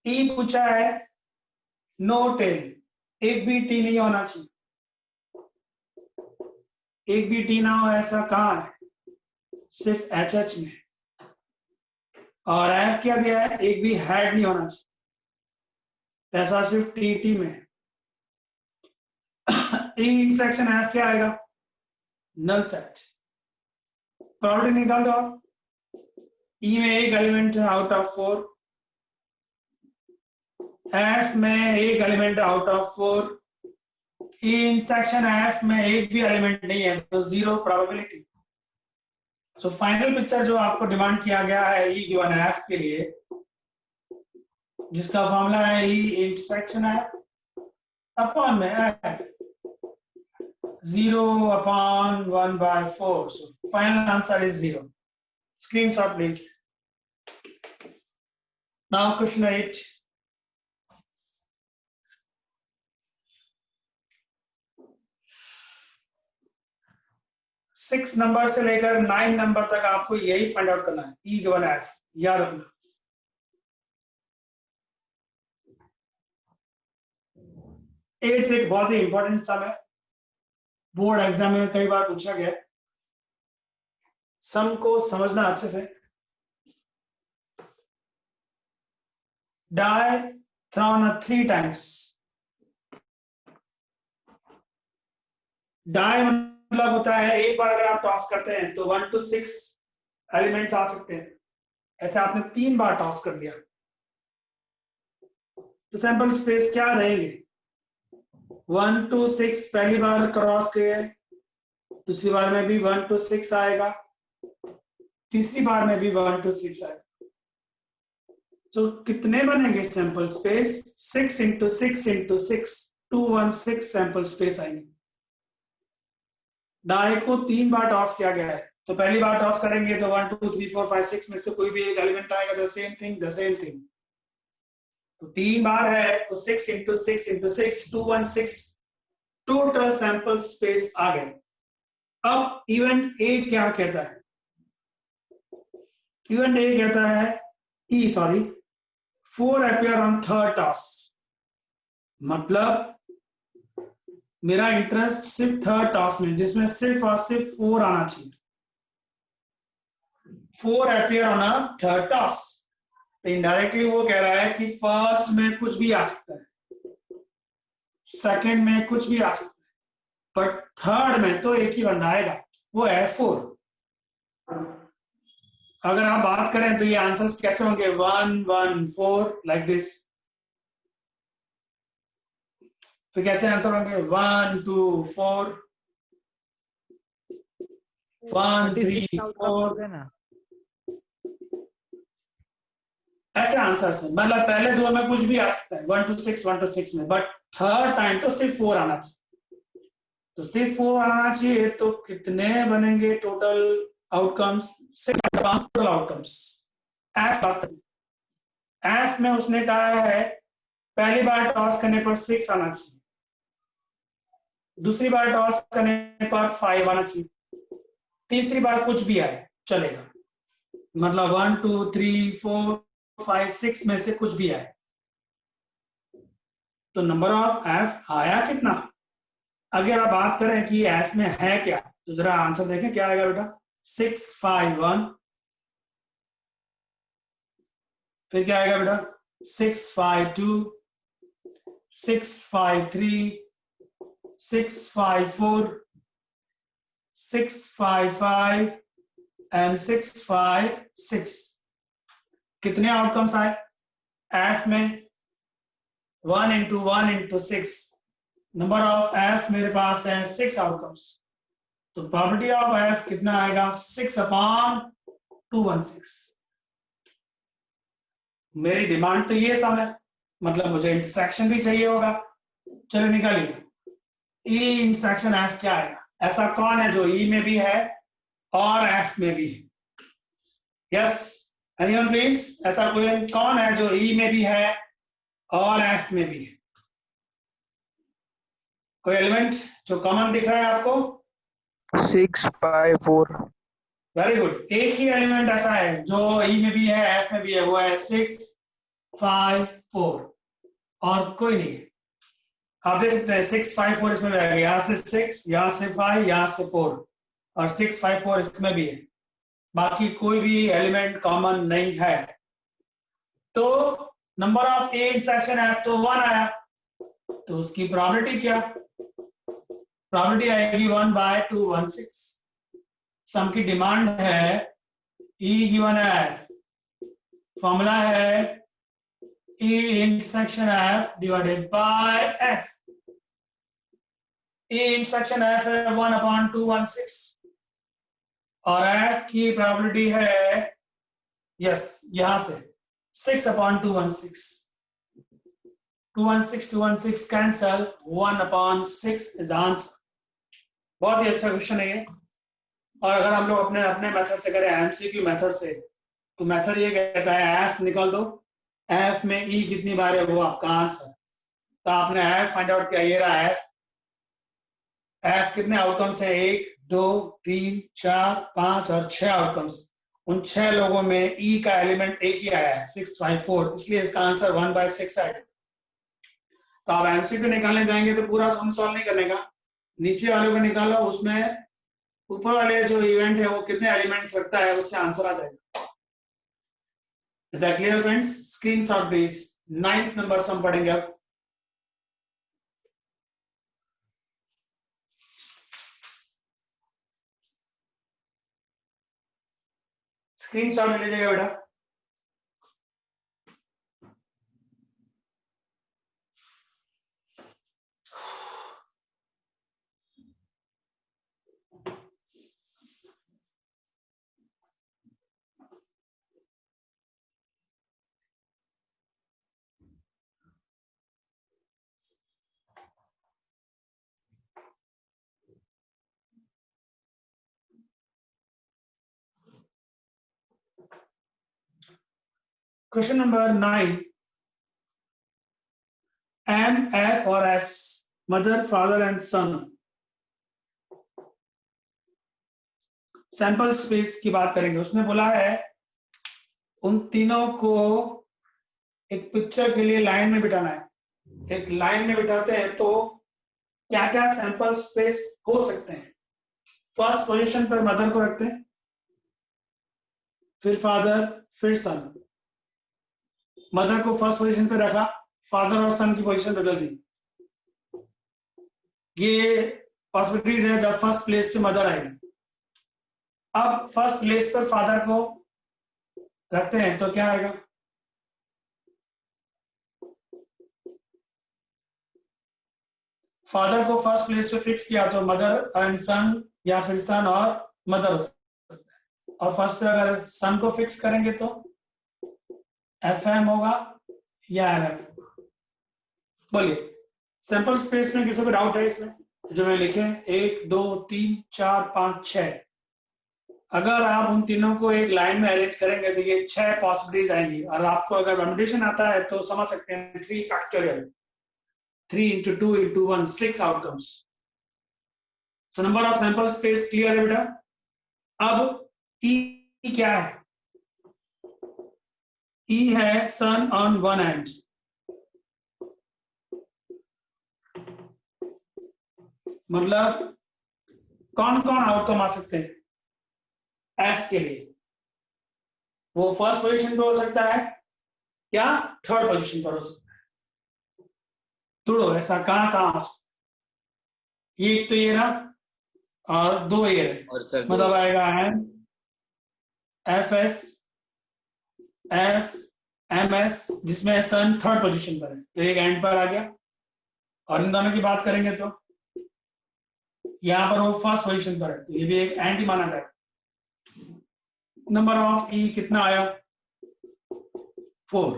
टी पूछा है नो टेल, एक भी टी नहीं होना चाहिए, एक भी टी ना हो ऐसा कहाँ है? सिर्फ एच एच में। और एफ क्या दिया है? एक भी हेड नहीं होना चाहिए, ऐसा सिर्फ टी टी में। ई इंटरसेक्शन एफ क्या आएगा? Null set. प्रॉपर्टी निकाल दो आप। ई में एक एलिमेंट है आउट ऑफ 4, एफ में एक element out of 4, E intersection F में एक भी एलिमेंट नहीं है, तो 0 प्रोबेबिलिटी। सो फाइनल पिक्चर जो आपको डिमांड किया गया है ई गिवन एफ के लिए, जिसका फॉर्मूला है ई इंटरसेक्शन एफ अपॉन में F, 0 upon 1/4. So final answer is 0. Screenshot please. Now question 8. Six number से लेकर 9 नंबर तक आपको यही फाइंड आउट करना है, ई गिवन एफ, याद रखना। एट एक बहुत ही इंपॉर्टेंट सम है, बोर्ड एग्जाम में कई बार पूछा गया। सम को समझना अच्छे से। die thrown 3 times. die मतलब होता है एक बार अगर आप टॉस करते हैं तो 1 to 6 एलिमेंट्स आ सकते हैं, ऐसे आपने 3 बार टॉस कर दिया तो सैंपल स्पेस क्या रहेंगे? 1 to 6 पहली बार क्रॉस किए, दूसरी बार में भी 1 to 6 आएगा, तीसरी बार में भी 1 to 6 आएगा। तो कितने बनेंगे sample space? 6 into 6 into 6, 216 sample space आएंगे। डाई को 3 बार टॉस किया गया है, तो पहली बार टॉस करेंगे तो 1 2 3 4 5 6 में से कोई भी एक एलिमेंट आएगा, द सेम थिंग। तो 3 बार है तो 6 into 6 into 6, 216 total sample space आ गए। अब इवेंट ए क्या कहता है? इवेंट ए कहता है E sorry 4 appear on third toss, मतलब मेरा इंटरेस्ट सिर्फ थर्ड टॉस में, जिसमें सिर्फ और सिर्फ 4 आना चाहिए। 4 appear on a third toss, तो इनडायरेक्टली वो कह रहा है कि फर्स्ट में कुछ भी आ सकता है, सेकंड में कुछ भी आ सकता है, बट थर्ड में तो एक ही बंदा आएगा, वो है 4। अगर आप बात करें तो ये आंसर्स कैसे होंगे? 1 1 4 लाइक दिस। तो कैसे आंसर होंगे? 1 2 4 1 3 36 आउटकम्स हो 4 गए ना। ऐसे आंसर है। मतलब पहले दो में कुछ भी आ सकता है, 1 to 6 में, बट थर्ड टाइम तो सिर्फ 4 आना चाहिए। तो सिर्फ 4 आना चाहिए, तो कितने बनेंगे total outcomes? 6 total outcomes. F में उसने कहा है पहली बार टॉस करने पर 6 आना चाहिए, दूसरी बार टॉस करने पर 5 आना चाहिए, तीसरी बार कुछ भी आए चलेगा। मतलब 1 2 3 4 5 6 में से कुछ भी आए। तो नंबर ऑफ एफ आया कितना? अगर आप बात करें कि एफ में है क्या, तो जरा आंसर देखें क्या आएगा बेटा। 6 5 1, फिर क्या आएगा बेटा? 6 5 2, 6 5 3, 6 5 4, 6 5 5 एंड 6 5 6। कितने आउटकम्स आए एफ में? 1 into 1 into 6। Number of F मेरे पास है 6 आउटकम्स, तो प्रॉपर्टी ऑफ एफ कितना आएगा? 6/216। मेरी डिमांड तो ये सब है, मतलब मुझे इंटरसेक्शन भी चाहिए होगा। चलो निकालिए, ई इंटरसेक्शन एफ क्या आएगा? ऐसा कौन है जो ई में भी है और एफ में भी है? Yes, anyone please. ऐसा कोई कौन है जो ई में भी है और एफ में भी है? कोई एलिमेंट जो कॉमन दिख रहा है आपको? 6 5 4। Very good. एक ही एलिमेंट ऐसा है जो ई में भी है एफ में भी है, वो है 6 5 4, और कोई नहीं है। आप देख सकते हैं 6 5 4 इसमें भी आएगा, यहाँ से 6, यहाँ से 5, यहाँ से 4, और 6 5 4 इसमें भी है। बाकी कोई भी एलिमेंट कॉमन नहीं है। तो number of A intersection F तो 1 आया, तो उसकी प्रोबेबिलिटी क्या? प्रोबेबिलिटी आएगी 1/216। सम की डिमांड है ई गिवन है, फॉर्मूला है ई intersection F divided by F. E intersection F है 1/216, और एफ की प्रोबेबिलिटी है, यस, यहां से 6/216। 216 कैंसल, 1/6 इज आंसर। बहुत ही अच्छा क्वेश्चन है ये। और अगर हम लोग अपने अपने मेथड से करें, एमसीक्यू मेथड से, तो मेथड ये कहता है एफ निकाल दो, एफ में ई कितनी बार है वो आपका आंसर। तो आपने एफ फाइंड आउट किया, ये रहा एफ। एफ कितने आउटकम्स है? 1 2 3 4 5 और 6 आउटकम्स। उन 6 लोगों में ई का एलिमेंट एक ही आया है, 6 5 4, इसलिए इसका आंसर 1/6 आएगा। तो आप एमसीक्यू निकालने जाएंगे तो पूरा सम सॉल्व नहीं करने का, नीचे वाले को निकालो, उसमें ऊपर वाले जो इवेंट है वो कितने एलिमेंट्स रखता है उससे आंसर आ जाएगा। Is that clear friends? Screenshot please. 9th number sum पढ़ेंगे अब। स्क्रीनशॉट ले लीजिएगा बेटा। क्वेश्चन नंबर 9, एम एफ और S, mother father and son, sample space की बात करेंगे। उसने बोला है उन तीनों को एक पिक्चर के लिए लाइन में बिठाना है। एक लाइन में बिठाते हैं तो क्या क्या सैंपल स्पेस हो सकते हैं? फर्स्ट पोजीशन पर मदर को रखते हैं, फिर फादर, फिर सन। मदर को फर्स्ट पोजीशन पे रखा, फादर और सन की पोजीशन बदल दी। ये पॉसिबिलिटीज है जब फर्स्ट प्लेस पे मदर आएगी। अब फर्स्ट प्लेस पर फादर को रखते हैं तो क्या आएगा? फादर को फर्स्ट प्लेस पे फिक्स किया तो मदर एंड सन या फिर सन और मदर हो सकता है, और फर्स्ट पे अगर सन को फिक्स करेंगे तो एफ एम होगा या एम एफ होगा। बोलिए सैंपल स्पेस में किसी को डाउट है इसमें जो मैं लिखे 1 2 3 4 5 6, अगर आप उन तीनों को एक लाइन में अरेंज करेंगे तो ये 6 पॉसिबिलिटीज आएंगी, और आपको अगर परम्यूटेशन आता है तो समझ सकते हैं 3 factorial 3 into 2 into 1 6 outcomes. So number of sample space clear है बेटा। अब E क्या है? E है sun on one end, मतलब कौन कौन आउटकम आ सकते हैं S के लिए? वो फर्स्ट पोजीशन पे हो सकता है या थर्ड पोजीशन पर हो सकता है। तोड़ो ऐसा कहां कहां हो सकता है? ये एक तो ये ना, और 2 ये है, और सर मतलब आएगा M F S F M S, जिसमें सन थर्ड पोजीशन पर है तो एक एंड पर आ गया, और इन दोनों की बात करेंगे तो यहाँ पर वो फर्स्ट पोजीशन पर है तो ये भी एक एंड ही माना जाएगा। नंबर ऑफ ई कितना आया? 4।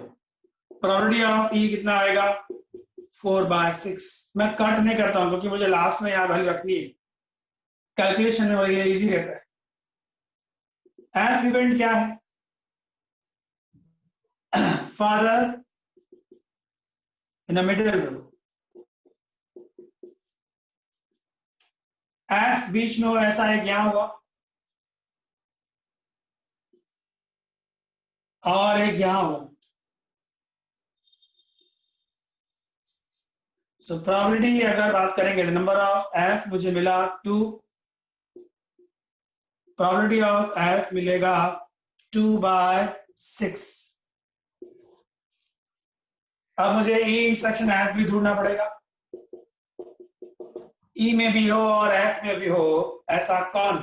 प्रोबेबिलिटी ऑफ ई कितना आएगा? 4/6। मैं कट नहीं करता हूं क्योंकि मुझे लास्ट में यहाँ वैल्यू रखनी है, कैलकुलेशन में वही इजी रहता है। एफ इवेंट क्या है? Father in the middle row, F बीच में हो, ऐसा एक यहां होगा और एक यहां होगा। तो प्रोबेबिलिटी अगर बात करेंगे तो नंबर ऑफ एफ मुझे मिला 2, प्रोबेबिलिटी ऑफ एफ मिलेगा 2/6। अब मुझे ई इंटरसेक्शन एफ भी ढूंढना पड़ेगा, ई में भी हो और एफ में भी हो, ऐसा कौन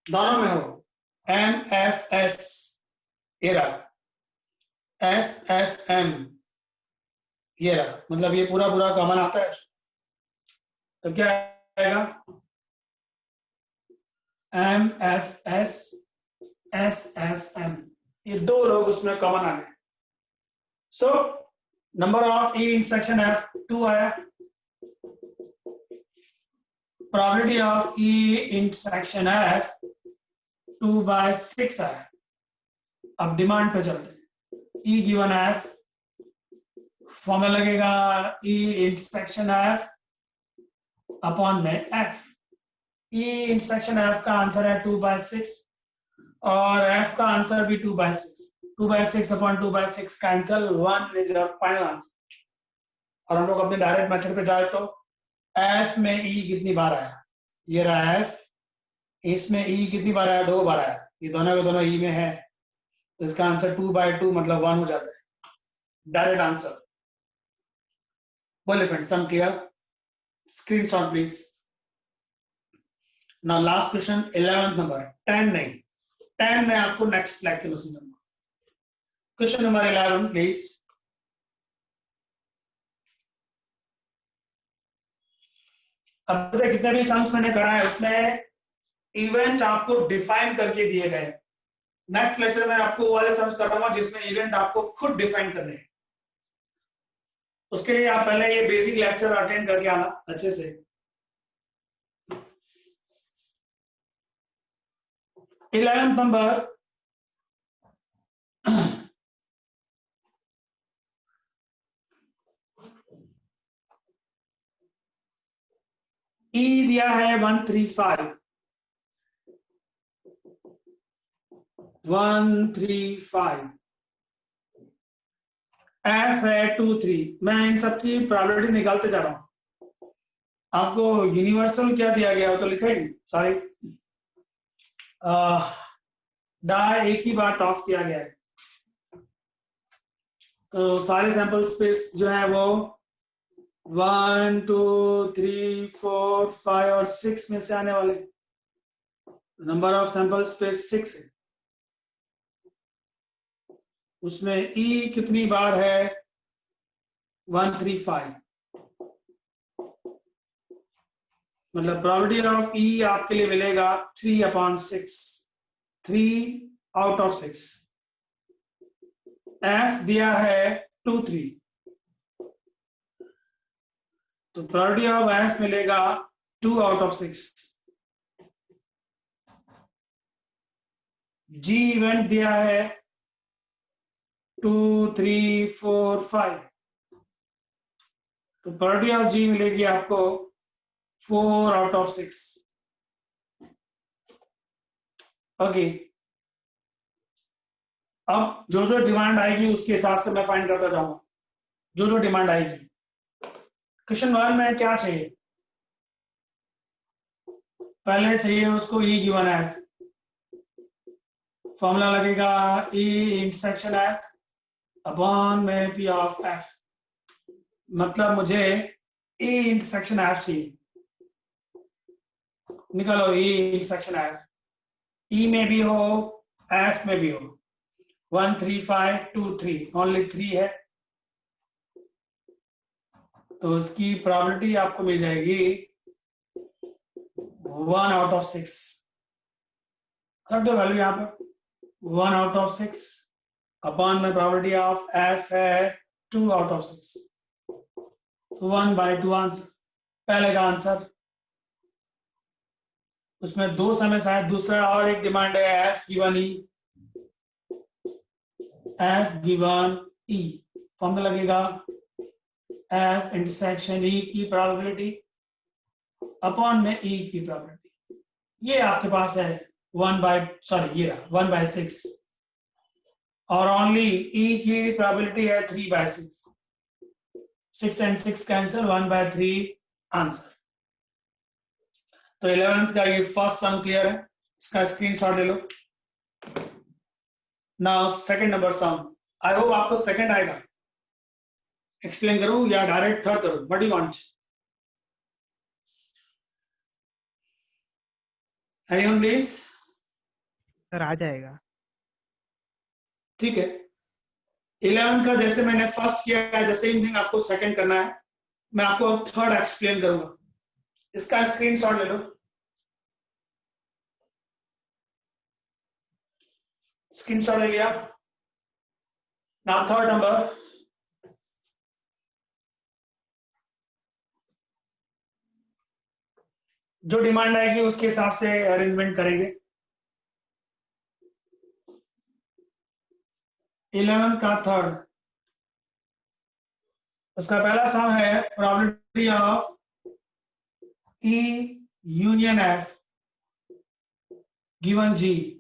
दोनों में हो? एम एफ एस ये रहा, एस एफ एम ये रहा, मतलब ये पूरा पूरा कॉमन आता है तो क्या आएगा? M F S S F M, ये 2 लोग उसमें कॉमन आ गए। So number of E intersection F 2 आया, probability of E intersection F 2/6 आया। अब डिमांड पे चलते हैं। ई गिवन एफ फॉर्मूला लगेगा ई इंटरसेक्शन एफ अपॉन में एफ। ई इंटरसेक्शन एफ का आंसर है 2/6 और एफ का आंसर भी 2/6। 2/6 upon 2/6 cancel, 1 is your final answer. और हम लोग अपने डायरेक्ट मेथड पे जाए तो एफ में ई कितनी बार आया? ये रहा एफ, इसमें ई कितनी बार आया? 2 बार आया, ये दोनों के दोनों ई में है तो इसका आंसर 2/2 मतलब 1 हो जाता है, डायरेक्ट आंसर। बोले friends, sum clear? Screenshot please. Now last question 11th number, 10 नहीं, 10 मैं आपको नेक्स्ट लेक्चर में समझाऊंगा। Question number 11 please. अब तक जितने भी सम्स मैंने करा है उसमें इवेंट आपको डिफाइन करके दिए गए। नेक्स्ट लेक्चर में आपको वो वाले सम्स कराऊंगा जिसमें इवेंट आपको खुद डिफाइन करने हैं। उसके लिए आप पहले ये बेसिक लेक्चर अटेंड करके आना अच्छे से। 11th नंबर, ई दिया है 135 एफ है 23। मैं इन सब की प्रोबेबिलिटी निकालते जा रहा हूं। आपको यूनिवर्सल क्या दिया गया हो तो लिखा ही नहीं, सॉरी डाई एक ही बार टॉस किया गया है तो सारे सैंपल स्पेस जो है वो 1 2 3 4 5 और 6 में से आने वाले। नंबर ऑफ सैंपल स्पेस 6 है, उसमें ई कितनी बार है? 135। मतलब प्रोबेबिलिटी ऑफ ई आपके लिए मिलेगा 3/6, 3/6। एफ दिया है 2/3, तो प्रोबेबिलिटी ऑफ एफ मिलेगा 2/6। जी इवेंट दिया है 2, 3, 4, 5, तो प्रोबेबिलिटी ऑफ जी मिलेगी आपको 4/6। ओके, अब जो जो डिमांड आएगी उसके हिसाब से मैं फाइंड करता जाऊंगा। जो जो डिमांड आएगी, क्वेश्चन 1 में क्या चाहिए? पहले चाहिए उसको ई गिवन एफ, फॉर्मूला लगेगा ई इंटरसेक्शन एफ अपॉन में पी ऑफ एफ। मतलब मुझे ई इंटरसेक्शन एफ चाहिए। निकालो ई इंटरसेक्शन एफ, ई में भी हो एफ में भी हो। 1, 3, 5, 2, 3, ओनली 3 है, तो उसकी प्रोबेबिलिटी आपको मिल जाएगी 1/6। रख दो वैल्यू यहाँ पर 1/6 अपॉन में प्रोबेबिलिटी ऑफ एफ है 2/6, तो 1/2 आंसर। पहले का आंसर, उसमें 2 समय शायद दूसरा और एक डिमांड है F given E, F given E, formula लगेगा एफ इंटरसेक्शन ई की प्रोबेबिलिटी अपॉन में ई की प्रोबेबिलिटी। ये आपके पास है 1/6 और ओनली ई की प्रोबेबिलिटी है 3/6। 6 and 6 कैंसिल, 1/3 आंसर। तो 11th का ये फर्स्ट सम क्लियर है, इसका स्क्रीनशॉट ले लो। Now second number sum, I hope आपको सेकंड आएगा। एक्सप्लेन करूं या डायरेक्ट थर्ड करूं? What do you want? Anyone please? Sir आ जाएगा। ठीक है, 11 का जैसे मैंने फर्स्ट किया है, जैसे ही आपको सेकंड करना है, मैं आपको थर्ड एक्सप्लेन करूंगा। इसका स्क्रीनशॉट ले लो। स्क्रीनशॉट ले लिया। नाउ थर्ड नंबर, जो डिमांड आएगी उसके हिसाब से अरेंजमेंट करेंगे। 11 का थर्ड, उसका पहला सम है probability of E union F given G.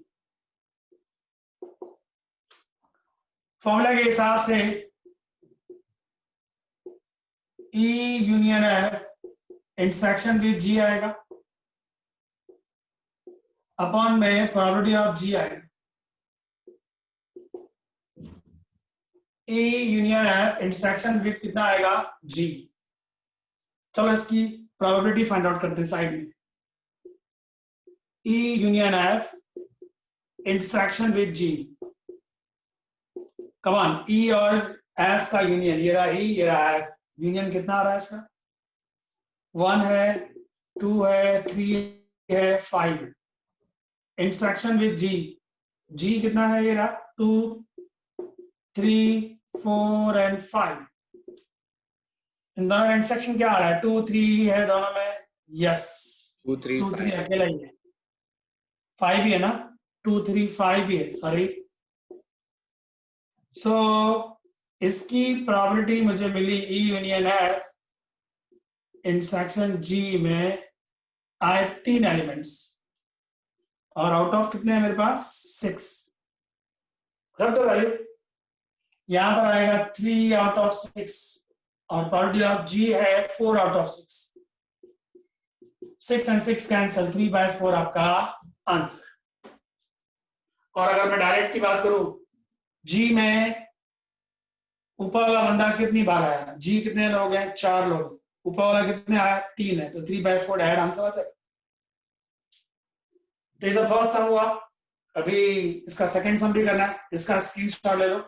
Formula के हिसाब से E union F intersection with G आएगा अपॉन में प्रोबेबिलिटी ऑफ जी आएगा। E union F intersection with कितना आएगा? जी। चलो इसकी प्रोबेबिलिटी फाइंड आउट करते हैं साइड में। E union F intersection with G, come on, E और एफ का यूनियन, ये रहा ई, ये रहा एफ। यूनियन कितना आ रहा है इसका? 1 है, 2 है, 3 है, 5 है। इंटरसेक्शन विद जी, जी कितना है? ये रहा 2, 3, 4 एंड 5। इन दोनों इंटरसेक्शन क्या आ रहा है? 2, 3 है दोनों में, यस 2, 3, 2, 3 5 अकेला ही है, 5 भी है ना, 2, 3, 5 भी है, सॉरी। सो इसकी प्रोबेबिलिटी मुझे मिली ई यूनियन एफ इंटरसेक्शन जी में आए 3 एलिमेंट्स, और आउट ऑफ कितने हैं मेरे पास? 6। रख दो वैल्यू, यहां पर आएगा 3/6 और प्रोबेबिलिटी ऑफ जी है 4/6। 6 and 6 कैंसिल, 3/4 आपका आंसर। और अगर मैं डायरेक्ट की बात करूं, जी में ऊपर वाला बंदा कितनी बार आया? जी कितने लोग हैं? 4 लोग। ऊपर वाला कितने आया? 3 है, तो 3/4 डायरेक्ट आंसर आता है। तो ये तो फर्स्ट सम हुआ। अभी इसका सेकंड सम भी करना है, इसका स्क्रीनशॉट ले लो।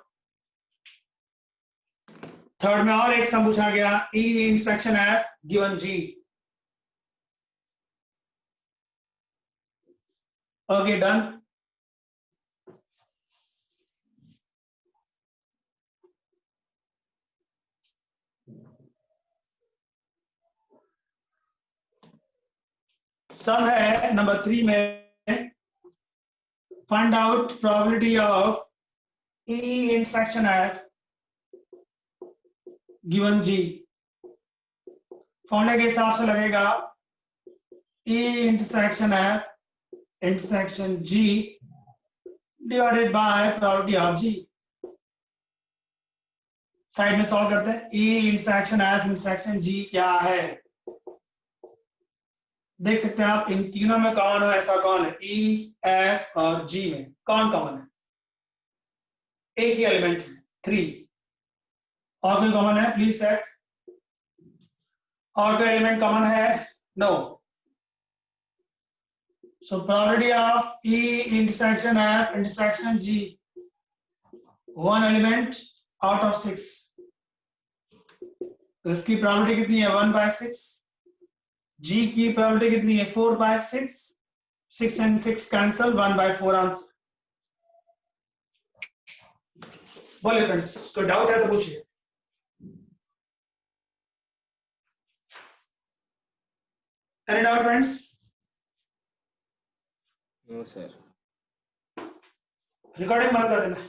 थर्ड में और एक सम पूछा गया, E intersection F given G. Okay done. Sum है नंबर 3 में, find out probability of E intersection F given G. फॉर्मूले के हिसाब से लगेगा E intersection F intersection G divided by probability of G. Side में सॉल्व करते हैं। E intersection F intersection G क्या है, देख सकते हैं आप इन तीनों में कौन है, ऐसा कौन है, ई एफ और जी में कौन कॉमन है, एक ही एलिमेंट है 3। और कोई कॉमन है प्लीज सेट, और कोई एलिमेंट कॉमन है, no. So probability of E intersection F intersection G, one element out of 6। तो इसकी प्रोबेबिलिटी कितनी है 1/6। जी की प्रोबेबिलिटी कितनी है 4/6। 6 एंड 6 कैंसल, 1/4 आंसर। बोलिए फ्रेंड्स, कोई डाउट है तो पूछिए। Any doubt friends? No sir. Recording बंद कर देना।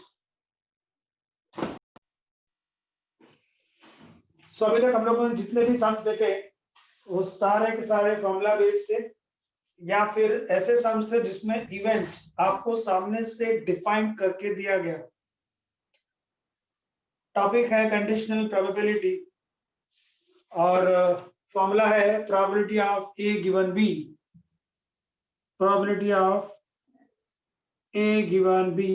सो अभी तक हम लोगों ने जितने भी सम्स देखे वो सारे के सारे फॉर्मूला बेस्ड थे, या फिर ऐसे सम्स थे जिसमें इवेंट आपको सामने से डिफाइन करके दिया गया। टॉपिक है कंडीशनल प्रोबेबिलिटी और फॉर्मूला है probability of A given B. Probability of A given B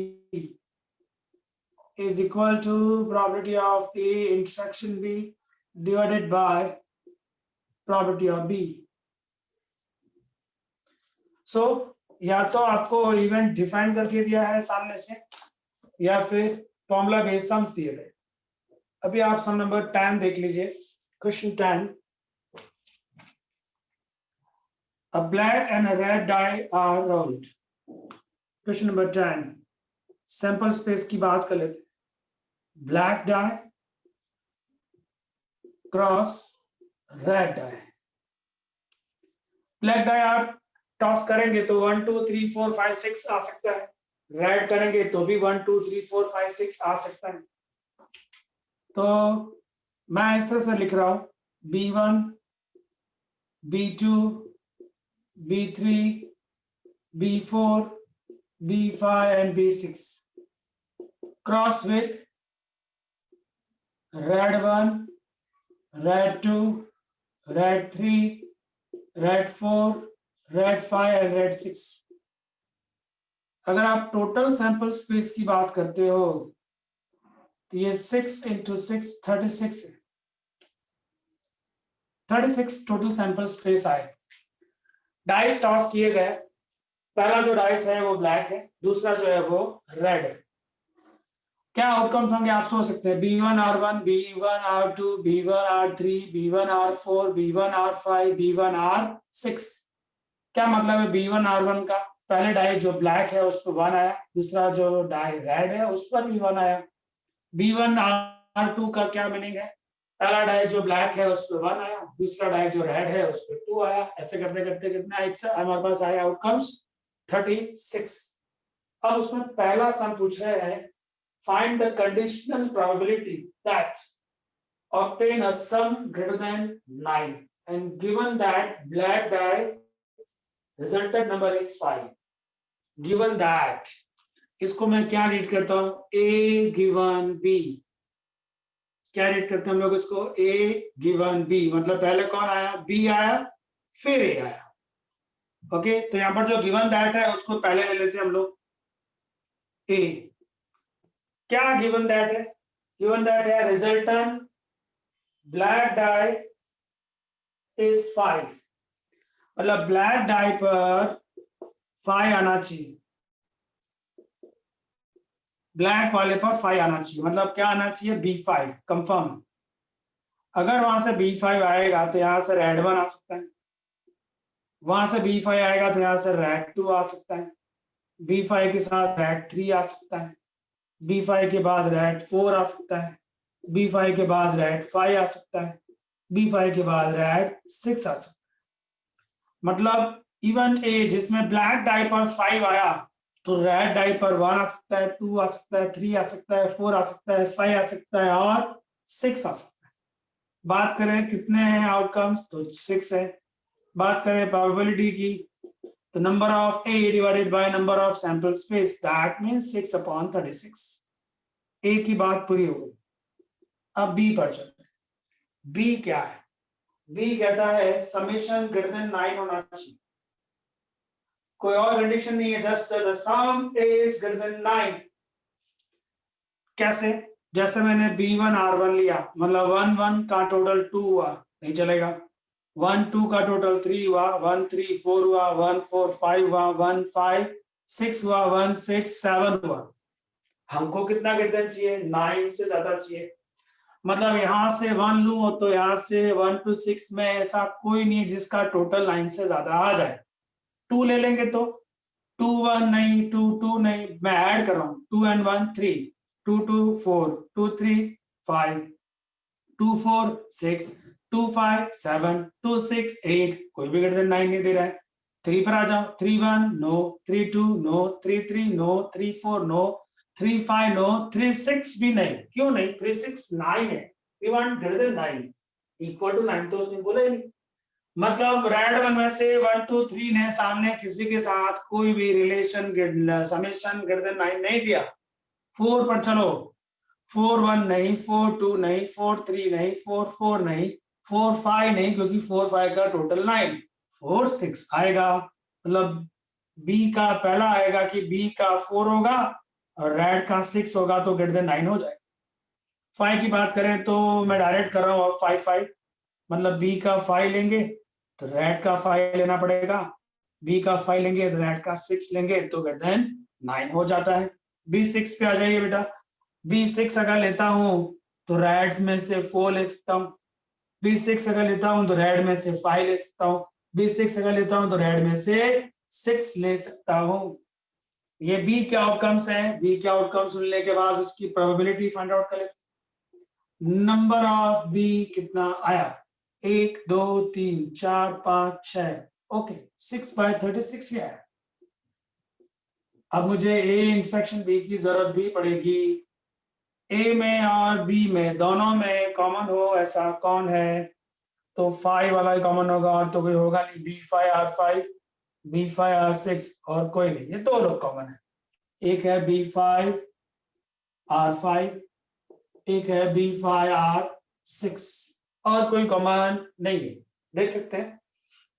is equal to probability of A intersection B divided by probability of B. So या तो आपको इवेंट डिफाइन करके दिया है सामने से, या फिर फॉर्मूला बेस्ड सम्स दिए गए। अभी आप सम नंबर 10 देख लीजिए। Question 10, a black and a red die are rolled। Question number 10, sample space की बात कर लेते। Black die cross red die. Black die आप टॉस करेंगे तो 1 2 3 4 5 6 आ सकता है, रेड करेंगे तो भी 1 2 3 4 5 6 आ सकता है। तो मैं इस तरह से लिख रहा हूं, B1 B2 B3 B4 B5 and B6 cross with red 1, red 2, red 3, red 4, red 5 and red 6। अगर आप टोटल सैंपल स्पेस की बात करते हो तो ये 6 × 6 36 है। 36 टोटल सैंपल स्पेस आए। डाइस टॉस किए गए, पहला जो डाइस है वो ब्लैक है, दूसरा जो है वो रेड है। क्या आउटकम्स होंगे आप सोच सकते हैं, B1 R1 B1 R2 B1 R3 B1 R4 B1 R5 B1 R6। क्या मतलब है B1 R1 का, पहले डाई जो ब्लैक है उस पर 1 आया, दूसरा जो डाई रेड है उस पर भी 1 आया। B1 R2 का क्या मीनिंग है, पहला डाई जो ब्लैक है उस पर 1 आया, दूसरा डाई जो रेड है उस पर 2 आया। ऐसे करते करते कितना हमारे पास आया आउटकम्स 36। अब उसमें पहला सम पूछ रहे हैं, find the conditional probability that obtain a sum greater than 9 and given that black die resultant number is 5। given that इसको मैं क्या रीड करता हूं, A given B। क्या रीड करते हैं हम लोग इसको, A given B, मतलब पहले कौन आया, B आया फिर A आया। ओके, तो यहां पर जो given that है उसको पहले ले लेते हैं हम लोग A। क्या गिवन दैट है, गिवन दैट है रिजल्टेंट ब्लैक डाई इज 5, मतलब ब्लैक डाई पर 5 आना चाहिए, ब्लैक वाले पर 5 आना चाहिए, मतलब क्या आना चाहिए B5 कंफर्म। अगर वहां से B5 आएगा तो यहां से रेड 1 आ सकता है, वहां से B5 आएगा तो यहां से रेड 2 आ सकता है, B5 के साथ रैट 3 आ सकता है, B5 के बाद रैट 4 आ सकता है, B5 के बाद रैट 5 आ सकता है, B5 के बाद रैट 6 आ सकता है। मतलब इवेंट ए जिसमें ब्लैक डाई पर 5 आया तो रेड डाई पर 1 आ सकता है, 2 आ सकता है, 3 आ सकता है, 4 आ सकता है, 5 आ सकता है और 6 आ सकता है। बात करें कितने हैं आउटकम्स तो 6 है। बात करें प्रोबेबिलिटी की तो number of A divided by number of sample space, that means 6/36। ए की बात पूरी हो गई। अब बी पर चलते हैं। बी क्या है? बी कहता है समेशन ग्रेटर देन 9 होना चाहिए, कोई और कंडीशन नहीं है, just the some is greater than 9। कैसे? जैसे मैंने B1 R1 लिया, मतलब 1 1 का टोटल 2 हुआ, नहीं चलेगा। 1 2 का टोटल 3 हुआ, 1 3 4 हुआ, 1 4 5 हुआ, 1 5 6 हुआ, 1 6 7 हुआ। हमको कितना ग्रेटर चाहिए? 9 से ज्यादा चाहिए। मतलब यहां से 1 लूं तो यहां से 1 to 6 में ऐसा कोई नहीं है जिसका टोटल 9 से ज्यादा आ जाए। 2 ले लेंगे तो 2 1 नहीं, 2 2 नहीं, मैं ऐड कर रहा हूं, 2 and 1 3, 2 2 4, 2 3 5, 2 4 6, 2 5 7, 2 6 8, कोई भी ग्रेटर देन 9 नहीं दे रहा है। 3 पर आ जाओ, 3 1 no, 3 2 no, 3 3 no, 3 4 no, 3 5 no, 3 6 भी नहीं। क्यों नहीं? 3 6 9 है, we want greater than 9, equal to 9 तो उसने बोला ही नहीं। मतलब रेड वन में से 1 2 3 ने सामने किसी के साथ कोई भी रिलेशन समेशन ग्रेटर देन 9 नहीं दिया। 4 पर चलो, 4 1 नहीं, 4 2 नहीं, 4 3 नहीं, 4 4 नहीं, 4 5 नहीं, क्योंकि 4 5 का टोटल 9, 4 6 आएगा। मतलब बी का पहला आएगा कि बी का 4 होगा और रेड का 6 होगा तो ग्रेटर देन 9 हो जाएगा। 5 की बात करें तो मैं डायरेक्ट कर रहा हूँ अब 5 5, मतलब बी का 5 लेंगे तो रेड का 5 लेना पड़ेगा, बी का 5 लेंगे तो रेड का 6 लेंगे तो ग्रेटर देन 9 हो जाता है। बी 6 पे आ जाइए बेटा। बी 6 अगर लेता हूं तो रेड में से 4 ले सकता हूं, बी 6 अगर लेता हूं तो रेड में से 5 ले सकता हूं, बी 6 अगर लेता हूं तो रेड में से 6 ले सकता हूं। ये बी के आउटकम्स हैं। बी के आउटकम्स सुनने के बाद उसकी प्रोबेबिलिटी फाइंड आउट करें। नंबर ऑफ बी कितना आया? 1 2 3 4 5 6, ओके 6/36 ही आया। अब मुझे ए इंटरसेक्शन बी की जरूरत भी पड़ेगी। ए में और बी में दोनों में कॉमन हो ऐसा कौन है? तो 5 वाला ही कॉमन होगा और तो कोई होगा नहीं। B5R5, B5R6 और कोई नहीं, ये दो लोग कॉमन है। एक है B5R5, एक है B5R6 और कोई कॉमन नहीं है। देख सकते हैं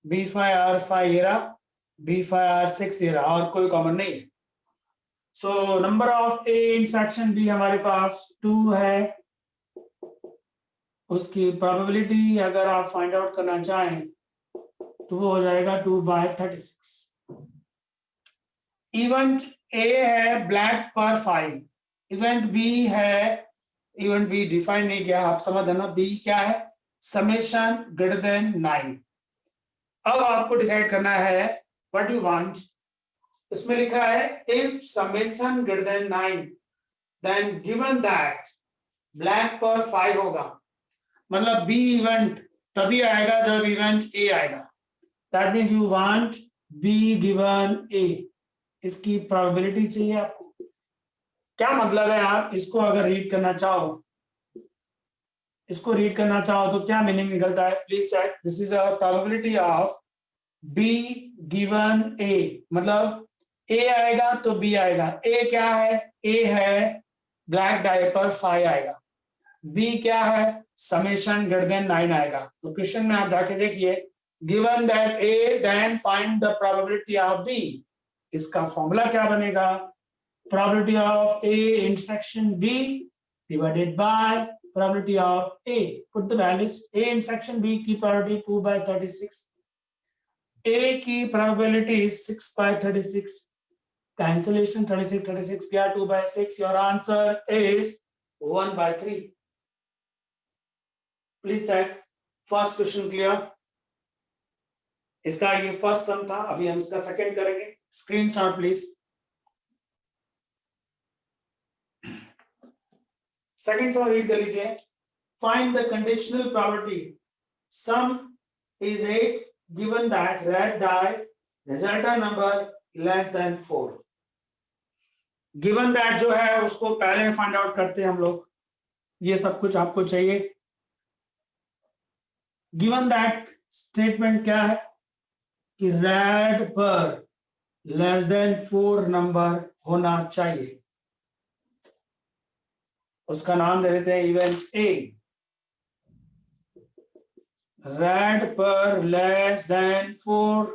B5R5 ये रहा, B5R6 ये रहा और कोई कॉमन नहीं है। सो नंबर ऑफ ए इंटरसेक्शन भी हमारे पास 2 है। उसकी प्रोबेबिलिटी अगर आप फाइंड आउट करना चाहें तो वो हो जाएगा 2/36। इवेंट ए है ब्लैक पर 5, इवेंट बी है, इवेंट बी डिफाइन नहीं किया, आप समझ देना। बी क्या है? Summation greater than 9। अब आपको डिसाइड करना है व्हाट यू वांट। इसमें लिखा है if summation greater than 9 then given that black पर 5 होगा। मतलब बी इवेंट तभी आएगा जब इवेंट ए आएगा। That means you want B given A. इसकी प्रोबेबिलिटी चाहिए आपको। क्या मतलब है? आप इसको अगर रीड करना चाहो, इसको रीड करना चाहो तो क्या मीनिंग निकलता है? Please check. This is a probability of B given A, मतलब ए आएगा तो बी आएगा। ए क्या है? ए है ब्लैक डाई पर 5 आएगा। बी क्या है? समेशन ग्रेटर देन 9 आएगा। तो क्वेश्चन में आप जाके देखिए, given that A then find the probability of B. इसका फॉर्मूला क्या बनेगा? Probability of A intersection B divided by probability of A. Put the values. A intersection B की प्रोबेबिलिटी 2/36, ए की प्रोबेबिलिटी 6/36, cancellation 36 36 गया, 2/6। Your answer is 1/3। Please check. First question clear? इसका ये first सम था, अभी हम इसका सेकंड करेंगे। Screenshot please. सेकंड सवाल रीड कर लीजिए. Find the conditional probability sum is 8 given that red die resultant number less than 4. Given that जो है उसको पहले फाइंड आउट करते हैं हम लोग. ये सब कुछ आपको चाहिए. गिवन दैट स्टेटमेंट क्या है कि रेड पर लेस देन 4 नंबर होना चाहिए. उसका नाम दे देते हैं इवेंट ए. रेड पर लेस देन 4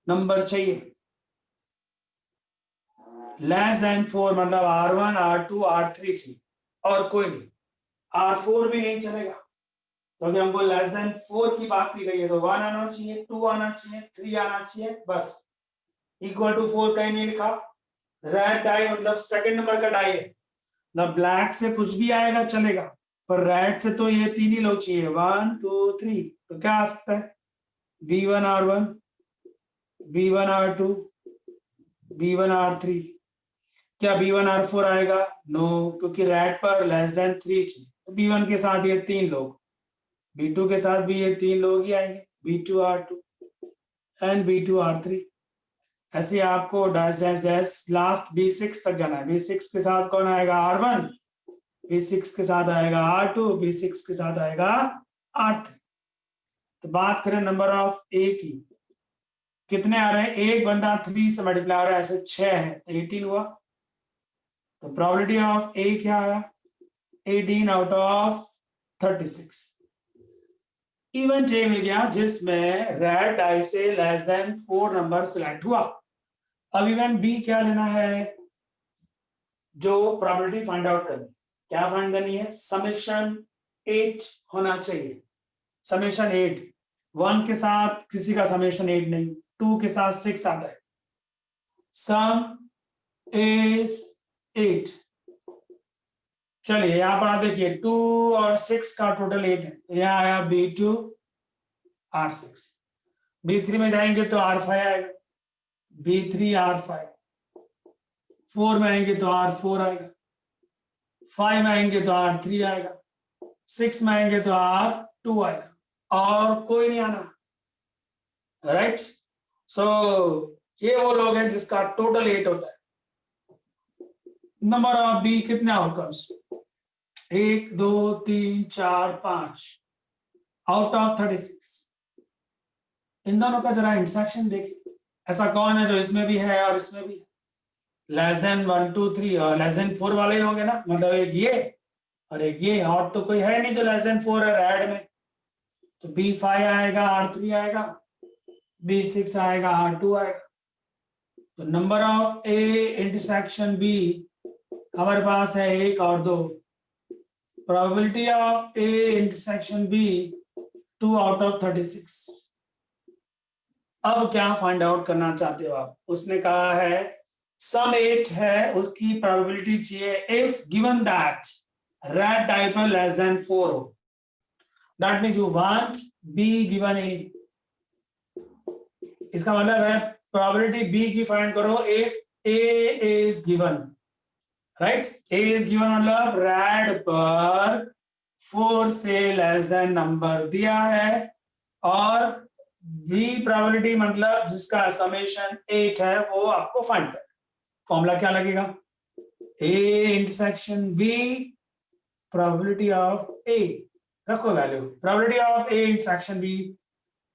नंबर चाहिए. लेस देन 4 मतलब R1 R2 R3 चाहिए और कोई नहीं. R4 भी नहीं चलेगा क्योंकि हमको लेस देन 4 की बात की गई है. तो 1 आना चाहिए, 2 आना चाहिए, 3 आना चाहिए, बस. इक्वल टू 4 कहीं नहीं लिखा. रेड डाई मतलब सेकंड नंबर का डाई है. मतलब ब्लैक से कुछ भी आएगा चलेगा, पर रेड से तो ये 3 ही लोग चाहिए. 1 2 3. तो क्या आ सकता है? B1 R1, B1 R2, B1 R3. क्या B1 R4 आएगा? नो, क्योंकि रेड पर लेस देन 3 चाहिए. तो B1 के साथ ये 3 लोग, B2 के साथ भी ये 3 लोग ही आएंगे. B2 R2 and B2 R3. ऐसे आपको dash dash dash last B6 तक जाना है. B6 के साथ कौन आएगा? R1. B6 के साथ आएगा R2. B6 के साथ आएगा R3. तो बात करें नंबर ऑफ ए की, कितने आ रहे हैं? एक बंदा 3 से मल्टीप्लाई हो रहा है, ऐसे 6 है, 18 हुआ. तो प्रोबेबिलिटी ऑफ ए क्या आया? 18 आउट ऑफ 36. इवेंट ए मिल गया जिसमें रेड डाई से लेस देन 4 नंबर सिलेक्ट हुआ. अब इवेंट बी क्या लेना है? जो प्रोबेबिलिटी फाइंड आउट करनी. क्या फाइंड करनी है? समेशन 8 होना चाहिए. समेशन 8. 1 के साथ किसी का समेशन 8 नहीं, 2 के साथ 6 आता है. सम इज 8. चलिए यहां पर आप देखिए 2 और 6 का टोटल 8 है. यहां आया B2 R6. B3 में जाएंगे तो R5 आएगा. B3 R5. 4 में आएंगे तो R4 आएगा. 5 में आएंगे तो R3 आएगा. 6 में आएंगे तो R2 आएगा और कोई नहीं आना. राइट. सो ये वो लोग हैं जिसका टोटल 8 होता है. नंबर ऑफ बी कितने आउटकम्स? 1 2 3 4 5 out of 36. इन दोनों का जरा इंटरसेक्शन देखिए. ऐसा कौन है जो इसमें भी है और इसमें भी है? लेस देन 1 2 3 और लेस देन 4 वाले ही होंगे ना. मतलब एक ये और एक ये, और तो कोई है नहीं जो लेस देन 4 है रेड में. तो B5 आएगा, R3 आएगा, B6 आएगा, R2 आएगा. तो number of A intersection B हमारे पास है 1 और 2. Probability of A intersection B 2 out of 36. अब क्या फाइंड आउट करना चाहते हो आप? उसने कहा है सम 8 है, उसकी प्रोबेबिलिटी चाहिए if given that red die पर लेस देन 4 हो. That means you want B given A. इसका मतलब है प्रोबेबिलिटी बी की फाइंड करो if A is given. Right. A is given मतलब रेड पर 4 से लेस देन नंबर दिया है और बी प्रोबेबिलिटी मतलब जिसका समेशन 8 है वो आपको फाइंड करना. फॉर्मूला क्या लगेगा? A intersection B probability of A. रखो value. Probability of A intersection B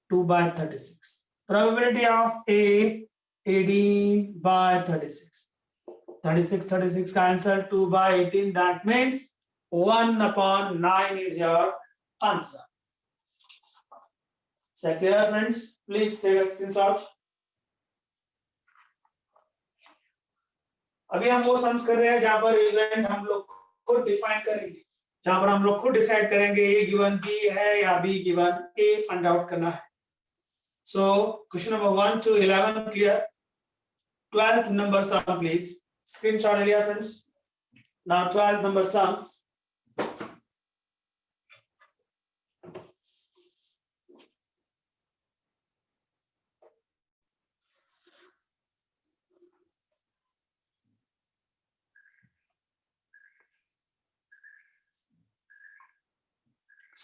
2/36. Probability of A 18/36. 36 का answer 2/18. That means 1/9 is your answer. Is that clear, friends? Please take a screenshot. अभी हम वो sums कर रहे हैं जहां पर इवेंट हम लोग को डिफाइन करेंगे, जहां पर हम लोग को डिसाइड करेंगे ए गिवन बी है या बी गिवन ए फाइंड आउट करना है. So question number 1 to 11 clear. 12th number sum please. Screenshot area friends. Now 12th number sum.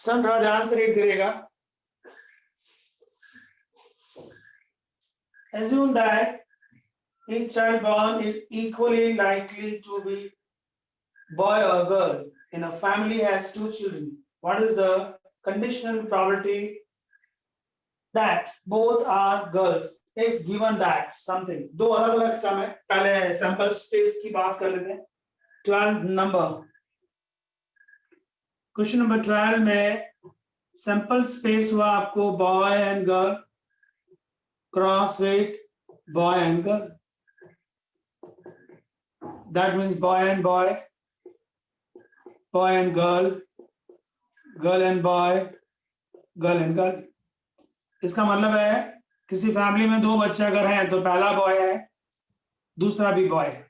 सन थोड़ा ध्यान से रीड करिएगा. Assume that each child born is equally likely to be boy or girl. In a family has two children. What is the conditional probability that both are girls if given that something? दो अलग अलग सम है. पहले sample space की बात कर लेते हैं. 12 नंबर, क्वेश्चन नंबर 12 में सैंपल स्पेस हुआ आपको boy and girl cross with boy and girl. That means boy and boy, boy and girl, girl and boy, girl and girl. इसका मतलब है किसी फैमिली में दो बच्चे अगर हैं तो पहला बॉय है, दूसरा भी बॉय है.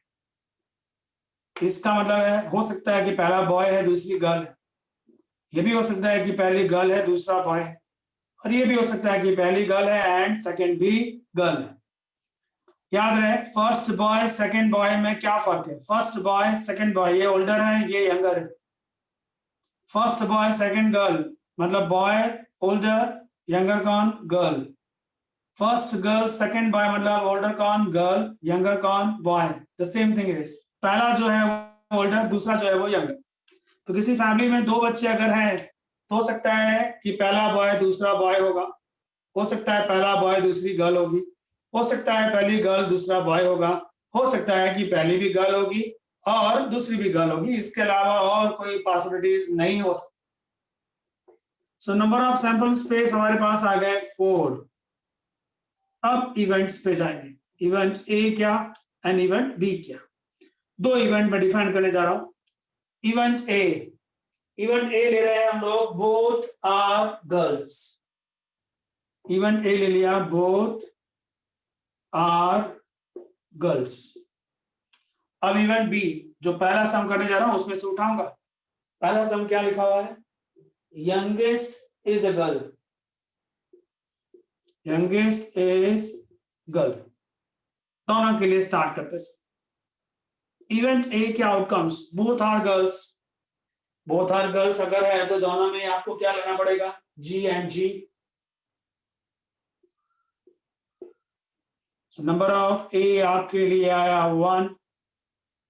इसका मतलब है हो सकता है कि पहला बॉय है, दूसरी गर्ल है. ये भी हो सकता है कि पहली गर्ल है, दूसरा बॉय है. और ये भी हो सकता है कि पहली गर्ल है एंड सेकेंड भी गर्ल है. याद रहे फर्स्ट बॉय सेकंड बॉय में क्या फर्क है. फर्स्ट बॉय सेकंड बॉय, ये ओल्डर है, ये यंगर है. फर्स्ट बॉय सेकंड गर्ल मतलब बॉय ओल्डर, यंगर कौन, girl. First girl second boy मतलब ओल्डर कौन, गर्ल, यंगर कौन, boy. The same thing is पहला जो है वो ओल्डर, दूसरा जो है वो यंगर. तो किसी फैमिली में दो बच्चे अगर हैं तो हो सकता है कि पहला बॉय दूसरा बॉय होगा. हो सकता है पहला बॉय दूसरी गर्ल होगी. हो सकता है पहली गर्ल दूसरा बॉय होगा. हो सकता है कि पहली भी गर्ल होगी और दूसरी भी गर्ल होगी. इसके अलावा और कोई पॉसिबिलिटीज नहीं हो सकती. सो नंबर ऑफ सैंपल स्पेस हमारे पास आ गए 4. अब इवेंट्स पे जाएंगे. इवेंट ए क्या एंड इवेंट बी क्या. दो इवेंट में डिफाइन करने जा रहा हूं. इवेंट ए, इवेंट ए ले रहे हैं हम लोग, both are girls. Event A ले लिया, बोथ आर गर्ल्स. अब इवेंट बी जो पहला सम करने जा रहा हूं उसमें से उठाऊंगा. पहला सम क्या लिखा हुआ है, youngest is a girl. Youngest is girl. दोनों के लिए स्टार्ट करते हैं. इवेंट ए के outcomes, both are girls. Both are girls अगर है तो दोनों में आपको क्या लेना पड़ेगा, G and G. Number of A आपके लिए आया 1.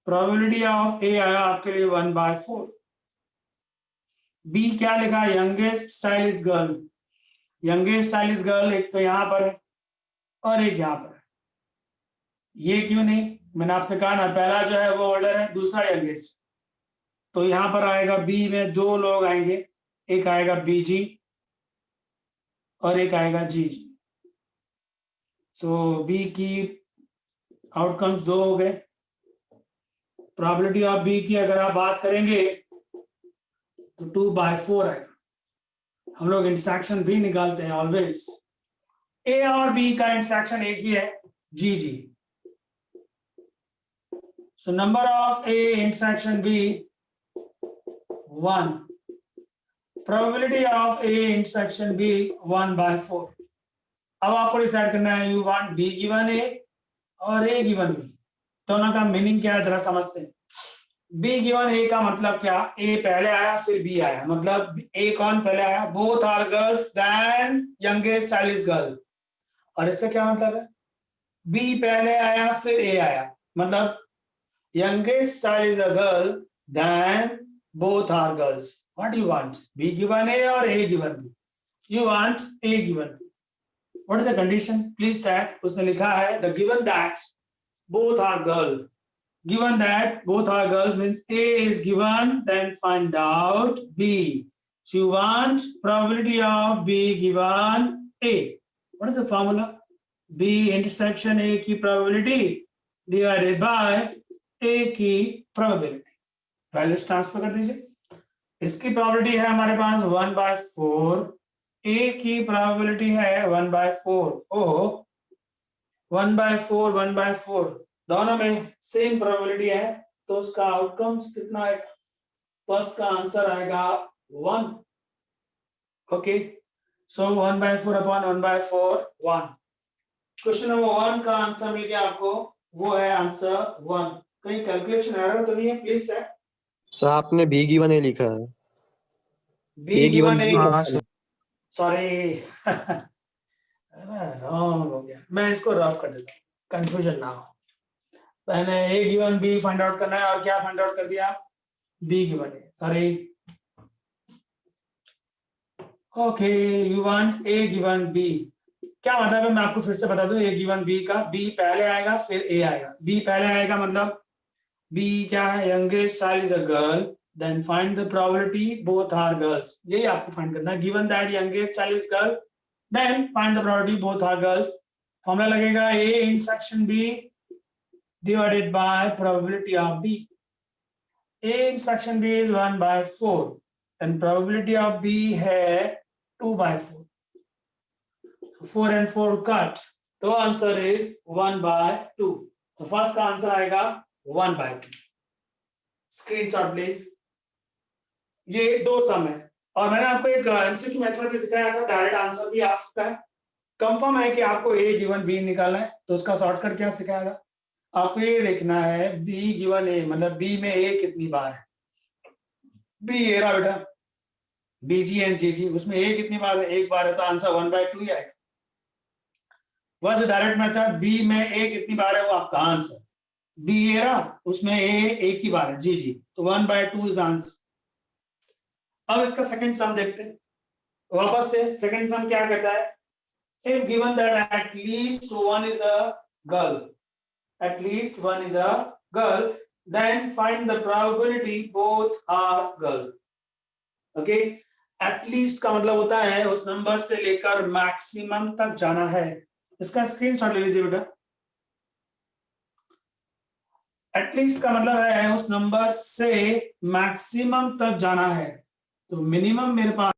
प्रोबेबिलिटी ऑफ ए आया आपके लिए 1/4. बी क्या लिखा, youngest child is girl. Youngest child is girl एक तो यहां पर है और एक यहां पर है. ये क्यों नहीं, मैंने आपसे कहा ना पहला जो है वो ऑर्डर है, दूसरा यंगेस्ट. तो यहां पर आएगा बी में दो लोग आएंगे, एक आएगा बीजी और एक आएगा जीजी. सो बी की आउटकम्स दो हो गए. प्रोबेबिलिटी ऑफ बी की अगर आप बात करेंगे तो 2/4 आएगा. हम लोग इंटरसेक्शन भी निकालते हैं ऑलवेज. ए और बी का इंटरसेक्शन एक ही है, G G. So number of A intersection B 1. Probability of A intersection B 1/4. अब आपको डिसाइड करना है, you want B given A और ए गिवन बी. दोनों का मीनिंग क्या है जरा समझते हैं. बी गिवन ए का मतलब क्या, ए पहले आया फिर बी आया, मतलब ए कौन पहले आया, both are girls then youngest child is girl. और इसका क्या मतलब है, बी पहले आया फिर ए आया, मतलब youngest child is a girl then both are girls. What you want, B given A और A given B. You want A given B. What is the condition, please set. उसने लिखा है the given that both are girl. Given that both are girls means A is given, then find out B. So you want probability of B given A. What is the formula? B intersection A की probability divided by A की probability. Values transfer कर दीजिए. इसकी probability है हमारे पास 1/4. A की probability है 1/4. ओ 1/4 1/4 दोनों में सेम प्रोबेबिलिटी है, तो उसका आउटकम्स कितना आएगा, फर्स्ट का आंसर आएगा 1. ओके, सो 1/4 अपॉन 1/4 1. क्वेश्चन नंबर 1 का आंसर मिल गया आपको, वो है आंसर 1. कहीं कैलकुलेशन एरर तो नहीं है, प्लीज सर. सर आपने बी गिवन ए लिखा है. बी गिवन ए, हाँ सर। सॉरी रॉन्ग हो गया, मैं इसको रफ कर देता हूँ, कंफ्यूजन ना हो। मैंने A given B find out करना है और क्या फाइंड आउट कर दिया, B given A, sorry. Okay, you want A given B, क्या मतलब है मैं आपको फिर से बता दूं, ए गिवन बी का बी पहले आएगा फिर ए आएगा। बी पहले आएगा मतलब बी क्या है, youngest child is a girl, then find the probability both are girls, यही आपको फाइंड करना है। Given that youngest child is girl, then find the probability both are girls. Formula लगेगा A intersection B divided by probability of B. A intersection B is 1/4 and probability of B है 2/4, 4 and 4 cut, तो answer is 1/2। तो first का answer आएगा 1/2। Screenshot please. ये दो सम है और मैंने आपको एक एमसीक्यू मेथड भी सिखाया था, डायरेक्ट आंसर भी आ सकता है। कंफर्म है कि आपको ए गिवन बी निकालना है, तो उसका शॉर्टकट क्या सिखाएगा, आपको ये देखना है बी गिवन ए, मतलब बी में ए कितनी बार है, बी ए रहा बेटा, बीजी एंड जीजी, उसमें ए कितनी बार है, एक बार है, तो आंसर 1/2 ही आएगा। वह डायरेक्ट मेथड बी में ए कितनी बार है वो आपका आंसर, बी ए रहा उसमें ए एक ही बार है, जी जी, तो 1/2 इज आंसर। अब इसका सेकंड सम देखते हैं वापस से। सेकंड सम क्या कहता है, if given that at least one is a girl, at least one is a girl, then find the probability both are girl. Okay, at least का मतलब होता है उस नंबर से लेकर मैक्सिमम तक जाना है। इसका स्क्रीनशॉट ले लीजिए बेटा। एटलीस्ट का मतलब है उस नंबर से मैक्सिमम तक जाना है, तो मिनिमम मेरे पास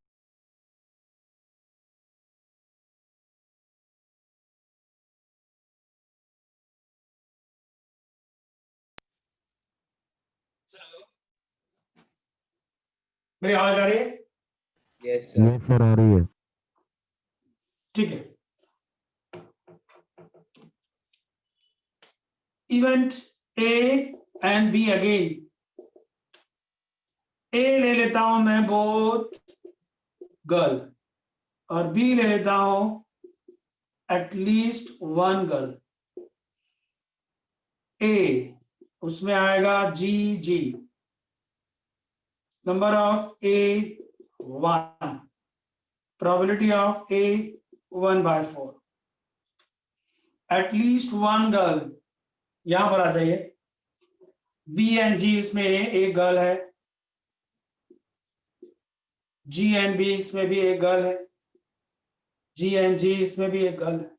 मेरी आवाज आ रही है, यस सर आ रही है। ठीक है। Event A and B again, A ले लेता हूं मैं बोथ गर्ल और बी ले लेता हूं एटलीस्ट वन गर्ल। ए उसमें आएगा G G, number of A 1, probability of A 1/4, at least one girl, यहां पर आ जाइए, बी एंड जी इसमें एक गर्ल है, जी एंड बी इसमें भी एक गर्ल है, जी एंड जी इसमें भी एक गर्ल है,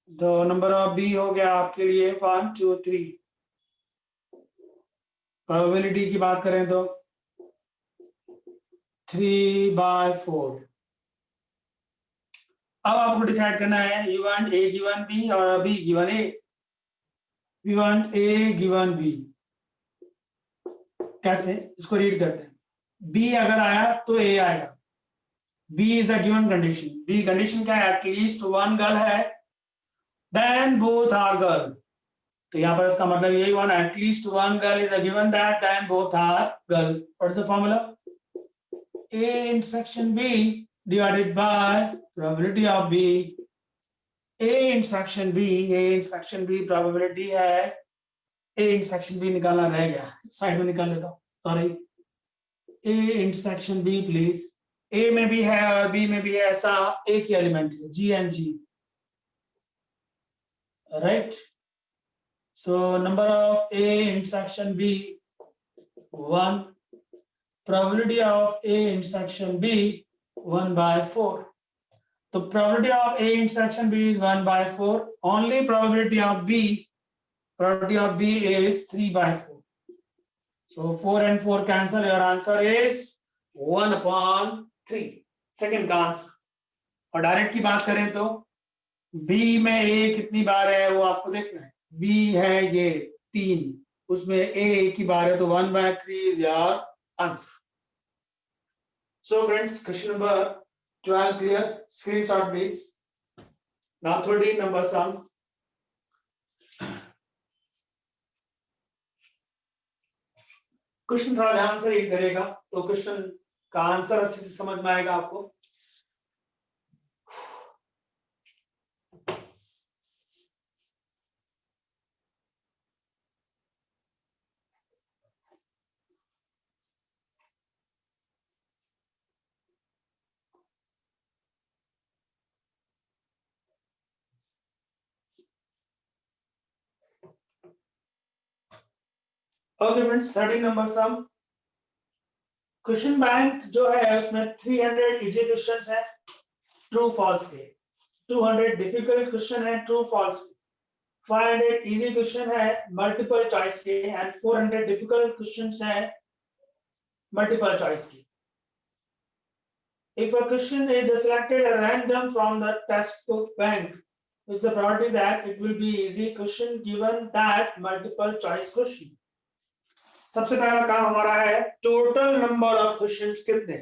तो नंबर ऑफ बी हो गया आपके लिए 1 2 3। प्रोबेबिलिटी की बात करें तो 3/4। अब आपको डिसाइड करना है you want A given B और B given A. We want A given B, कैसे इसको रीड करते हैं, बी अगर आया तो ए आएगा, B is the given condition, B condition क्या है, एटलीस्ट वन गर्ल है, देन बोथ आर गर्ल, तो यहाँ पर इसका मतलब यही one, at least one girl is a given that then both are girl. What is the formula, A intersection B divided by probability of B. A intersection B, A intersection B probability है, A intersection B निकालना रह गया, side में निकाल लेता हूं, sorry, A intersection B please, A में भी है और बी में भी है, ऐसा एक ही एलिमेंट है, G and G, right. So number of A intersection B 1, probability of A intersection B 1/4, तो probability of A intersection B is 1/4, only probability of B, probability of B is 3/4. So 4 and 4 cancel. Your answer is 1/3. Second का answer. और direct की बात करें तो B में A कितनी बार है वो आपको देखना है, B है ये 3, उसमें A एक ही बार है, तो 1/3 is your answer. So friends, question number 12 clear. Screenshot please. Now 13 number sum. Question थोड़ा ध्यान से रीड करेगा तो क्वेश्चन का आंसर अच्छे से समझ में आएगा आपको। ओके फ्रेंड्स, 13 नंबर सम। क्वेश्चन बैंक जो है उसमें 300 इजी क्वेश्चंस है ट्रू फॉल्स के, 200 डिफिकल्ट क्वेश्चन है ट्रू फॉल्स, 500 इजी क्वेश्चन है मल्टीपल चॉइस के एंड 400 डिफिकल्ट क्वेश्चंस है मल्टीपल चॉइस के। If a question is selected at random from the textbook bank, it's the probability that it will be easy question given that multiple choice question. सबसे पहला काम हमारा है total number of questions कितने,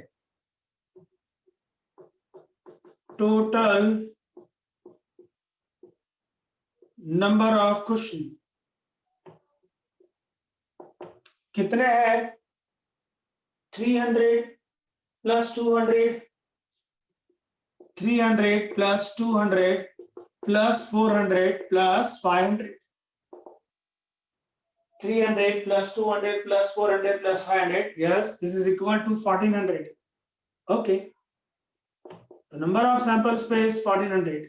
total number of question कितने हैं, 300 plus 200, 300 plus 200 plus 400 plus 500, 300 plus 200 plus 400 plus 500, yes, this is equal to 1400. Okay, the number of sample space 1400.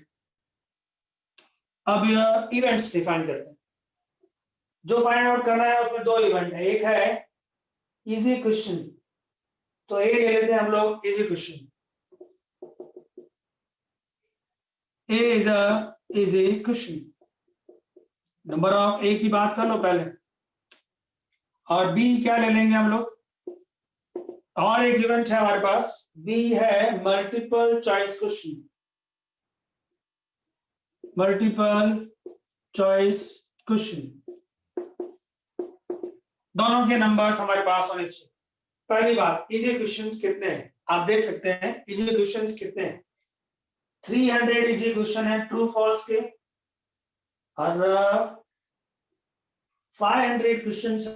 अब यह इवेंट्स डिफाइन करते हैं, जो फाइंड आउट करना है उसमें दो इवेंट है, एक है इजी क्वेश्चन, तो ए ले लेते हैं हम लोग easy question, A is a easy question, number of A की बात कर लो पहले, और बी क्या ले लेंगे हम लोग, और एक इवेंट है हमारे पास, बी है multiple choice question, multiple choice question, दोनों के नंबर्स हमारे पास होने चाहिए। पहली बात, इजी क्वेश्चंस कितने हैं आप देख सकते हैं, इजी क्वेश्चंस कितने हैं, 300 इजी क्वेश्चन है ट्रू फॉल्स के, और 500 क्वेश्चंस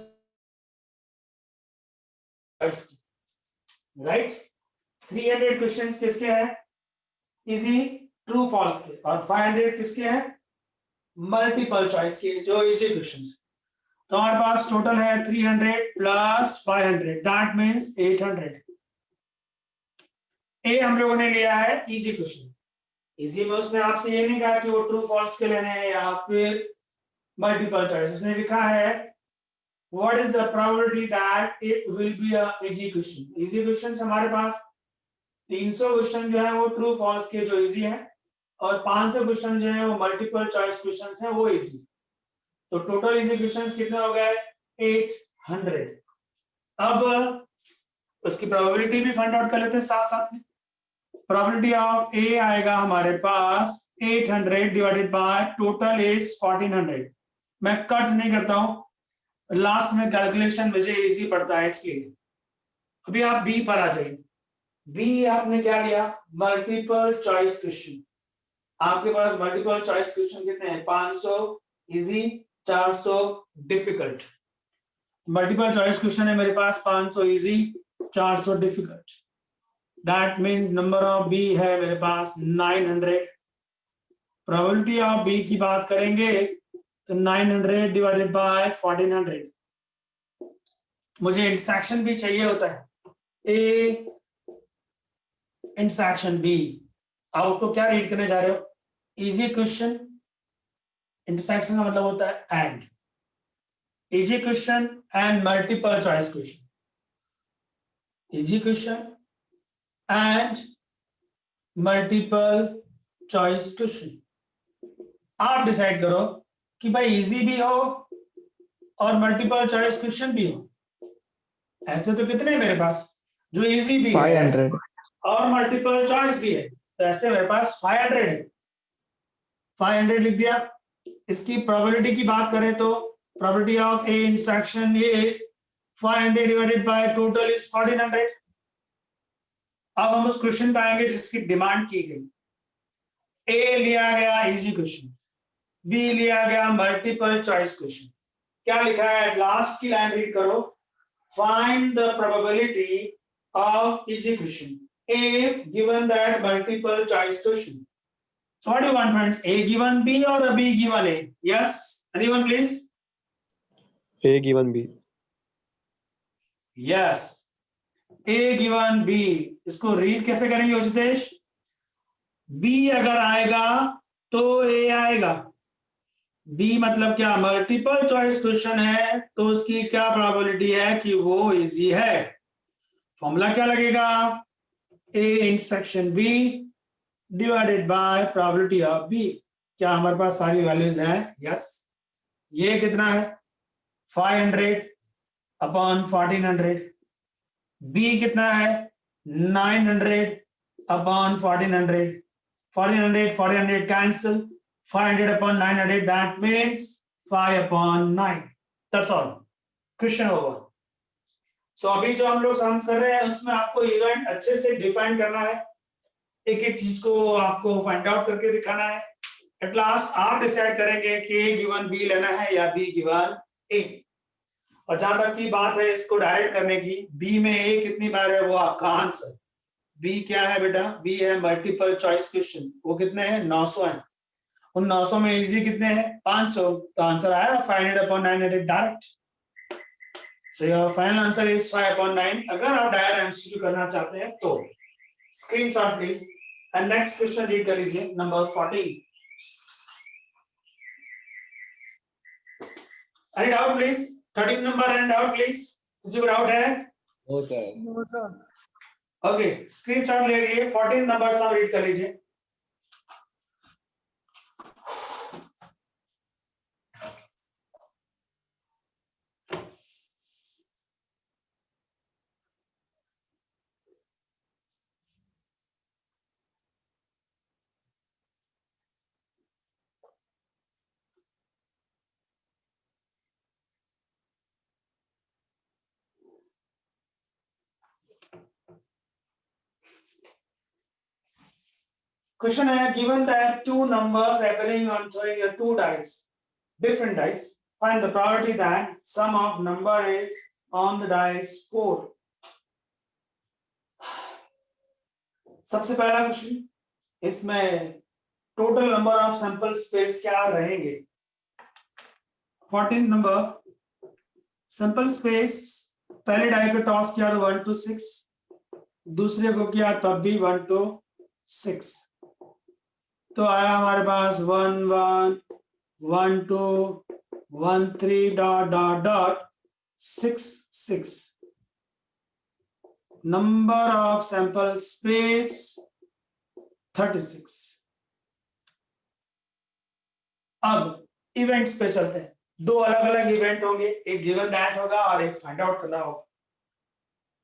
राइट, 300 क्वेश्चंस किसके हैं, इजी ट्रू फॉल्स के, और 500 किसके हैं, मल्टीपल चॉइस के जो इजी क्वेश्चंस। तो हमारे पास टोटल है 300 प्लस 500, दैट मींस 800। ए हम लोगों ने लिया है इजी क्वेश्चन, इजी में उसमें आपसे ये नहीं कहा कि वो ट्रू फॉल्स के लेने हैं या फिर मल्टीपल चॉइस, उसने लिखा है what is the probability that it will be a easy question. Easy question हमारे पास 300 क्वेश्चन जो है वो ट्रू फॉल्स के जो इजी है, और 500 क्वेश्चन जो है वो मल्टीपल चॉइस क्वेश्चन है वो इजी, तो टोटल इजी क्वेश्चंस कितने हो गए 800। अब उसकी प्रोबेबिलिटी भी फाइंड आउट कर लेते हैं साथ साथ में। प्रोबेबिलिटी ऑफ ए आएगा हमारे पास 800 डिवाइडेड बाय टोटल इज 1400। मैं कट नहीं करता हूं, लास्ट में कैलकुलेशन मुझे इजी पड़ता है इसलिए। अभी आप बी पर आ जाइए, बी आपने क्या लिया, मल्टीपल चॉइस क्वेश्चन। आपके पास मल्टीपल चॉइस क्वेश्चन कितने हैं, 500 easy, 400 difficult. Multiple choice question है मेरे पास 500 easy, 400 difficult, that means number of B है मेरे पास 900। प्रोबेबिलिटी ऑफ बी की बात करेंगे तो 900 डिवाइडेड बाय 1400। मुझे इंटरसेक्शन भी चाहिए होता है, ए इंटरसेक्शन बी। आप उसको क्या रीड करने जा रहे हो, इजी क्वेश्चन, इंटरसेक्शन का मतलब होता है and, easy question and multiple choice question, easy question and multiple choice question. आप डिसाइड करो कि भाई इजी भी हो और मल्टीपल चॉइस क्वेश्चन भी हो। ऐसे तो कितने हैं मेरे पास, जो इजी भी 500 है और मल्टीपल चॉइस भी है, तो ऐसे मेरे पास 500 है, 500 लिख दिया। इसकी प्रोबेबिलिटी की बात करें तो probability of A intersection is 500 divided by total is 1400। अब हम उस क्वेश्चन पे आएंगे जिसकी डिमांड की गई। ए लिया गया इजी क्वेश्चन, बी लिया गया मल्टीपल चॉइस क्वेश्चन। क्या लिखा है, लास्ट की लाइन रीड करो, find the probability of easy question if given that multiple choice question. So what do you want, friends? A given B or a B given A? Yes, anyone please? A given B. Yes, A given B. इसको read कैसे करेंगे उचितेश? B अगर आएगा तो A आएगा। B मतलब क्या? Multiple choice question है तो उसकी क्या प्रोबेबिलिटी है कि वो इजी है? फॉर्मूला क्या लगेगा? A intersection B divided by probability of B। क्या हमारे पास सारी वैल्यूज हैं? यस। ये कितना है? 500 अपॉन 1400। B कितना है? 900 upon 1400। 1400 cancel, 500 upon 900, that means 5 upon 9. That's all. Question over. So अभी जो हम लोग सम कर रहे हैं उसमें आपको इवेंट अच्छे से डिफाइन करना है, एक एक चीज को आपको फाइंड आउट करके दिखाना है। एट लास्ट आप डिसाइड करेंगे कि A गिवन B लेना है या B गिवन A। और जहां तक की बात है इसको डायरेक्ट करने की, B में A कितनी बार है वो आपका आंसर। B क्या है बेटा? B है मल्टीपल चॉइस क्वेश्चन। वो कितने हैं? 900 है। उन 900 में इजी कितने हैं? 500। तो आंसर आया 500 upon 900 direct. So your final answer is 5 upon 9। अगर आप डायरेक्ट एमसीक्यू करना चाहते हैं तो screenshot please and next question read कर लीजिए, number 14। Any doubt please? 13 number and doubt please, किसी को डाउट है? No sir. No sir. Okay, screenshot ले लीजिए, 14 नंबर सब रीड कर लीजिए। Question है, given that two numbers appearing on throwing a two dice, different dice, find the probability that sum of number is on the dice 4. सबसे पहला question, इसमें total number of sample space क्या रहेंगे? 14 number sample space, पहले die को toss किया तो 1 to 6, दूसरे को किया तब भी 1 to 6, तो आया हमारे पास 1 1 1 2 1 3 dot dot dot 6 6। Number of sample space 36। अब इवेंट्स पे चलते हैं। दो अलग अलग इवेंट होंगे, एक गिवन दैट होगा और एक फाइंड आउट करना होगा।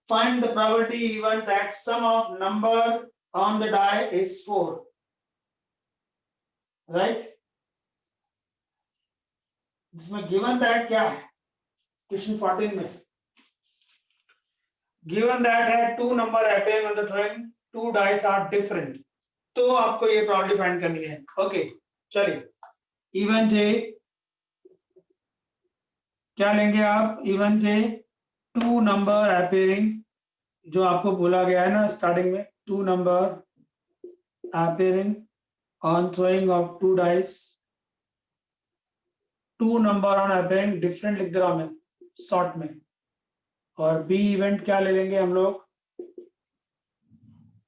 Find the probability event that sum of number on the die is 4, right? इसमें गिवन दैट क्या है? क्वेश्चन 14 में गिवन दैट है two number appearing on the drawing, two dice are different, तो आपको ये प्रॉब्लम फाइंड करनी है। ओके चलिए, इवेंट ए क्या लेंगे आप? Event A two number appearing, जो आपको बोला गया है ना स्टार्टिंग में, two number appearing on throwing of two dice, two number on appearing different लिख दे रहा हूं मैं शॉर्ट में। और बी इवेंट क्या ले लेंगे हम लोग?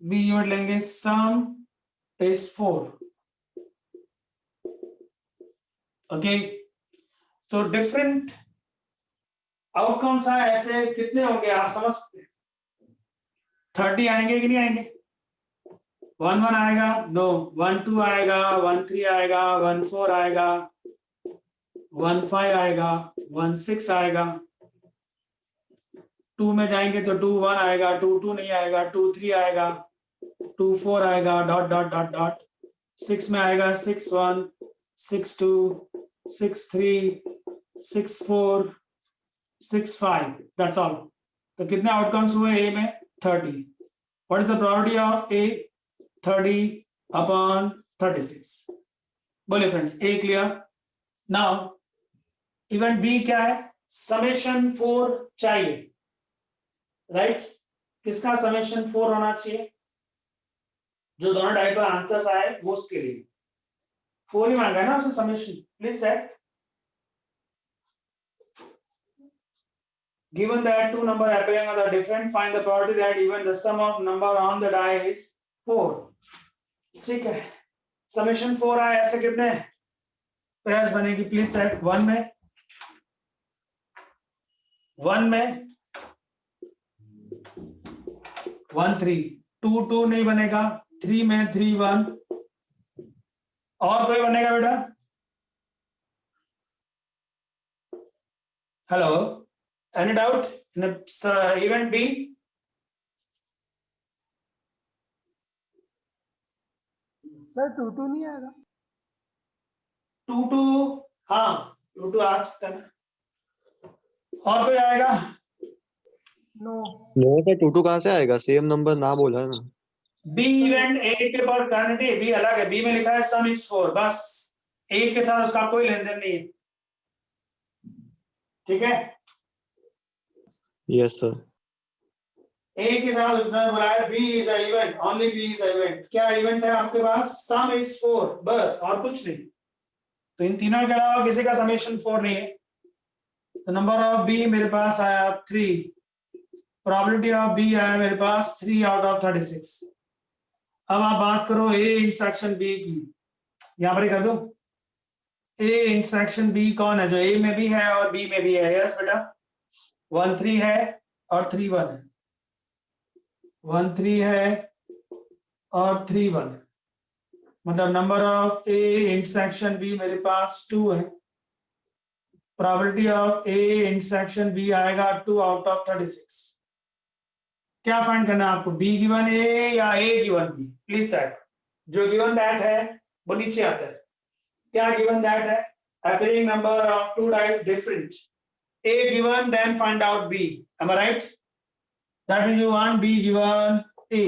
बी इवेंट लेंगे सम इज 4। ओके, तो डिफरेंट आउटकम्स है, ऐसे कितने होंगे आप समझ सकते हैं? 30 आएंगे कि नहीं आएंगे? 1 1 आएगा? नो। 1 2 आएगा, 1 3 आएगा, 1 4 आएगा, 1 5 आएगा, 1 6 आएगा। 2 में जाएंगे तो 2 1 आएगा, 2 2 नहीं आएगा, 2 3 आएगा, 2 4 आएगा, डॉट डॉट डॉट डॉट। 6 में आएगा 6 1 6 2 6 3 6 4 6 5, दैट्स ऑल। तो कितने आउटकम्स हुए ए में? 30। What is the probability of A? 30 upon 36। बोलिए फ्रेंड्स, ए क्लियर? नाउ इवेंट बी क्या है? समेशन 4 चाहिए, राइट? किसका समेशन 4 होना चाहिए? जो दोनों डाई पर आंसर आए वो उसके लिए 4 ही मांगा है ना उसने summation. Please set given that two number appearing on the different, find the probability that even the sum of number on the die is 4। ठीक है, समेशन 4 आया, ऐसे कितने पेयर्स बनेगी? प्लीज सेट 1 में 1 3, 2 2 नहीं बनेगा, 3 में 3 1, और कोई बनेगा बेटा? Hello, any doubt in event B? Sir 2 नहीं आएगा? 2 2, हाँ 2 2 आ सकता है। और कोई आएगा? नो। नो सर, 2 कहाँ से आएगा? सेम नंबर ना बोला है ना। बी इवेंट ए के बाद क्वांटिटी बी अलग है, बी में लिखा है सम इज 4, बस ए के साथ उसका कोई लेन देन नहीं है। ठीक है, यस सर। ए के साथ उसने बुलाया B is a event, only B is a event. क्या इवेंट है आपके पास? सम इज 4, बस और कुछ नहीं। तो इन तीनों के अलावा किसी का समेशन 4 नहीं है। तो नंबर ऑफ बी मेरे पास आया 3, प्रोबेबिलिटी ऑफ बी आया मेरे पास 3 आउट ऑफ 36। अब आप बात करो ए इंटरसेक्शन बी की, यहां पर ही कर दो। ए इंटरसेक्शन बी कौन है? जो ए में भी है और बी में भी है। यस बेटा, 1 3 है और 3 1 है, 1 3 है और 3 1 है, मतलब number of A intersection B मेरे पास 2 है। Probability of A intersection B आएगा 2 आउट ऑफ 36। क्या फाइंड करना है आपको? बी गिवन ए या ए गिवन बी? Please set. जो गिवन दैट है वो नीचे आता है। क्या गिवन दैट है? appearing number of two dice different, a given then find out b, am I right? That means you want b given a।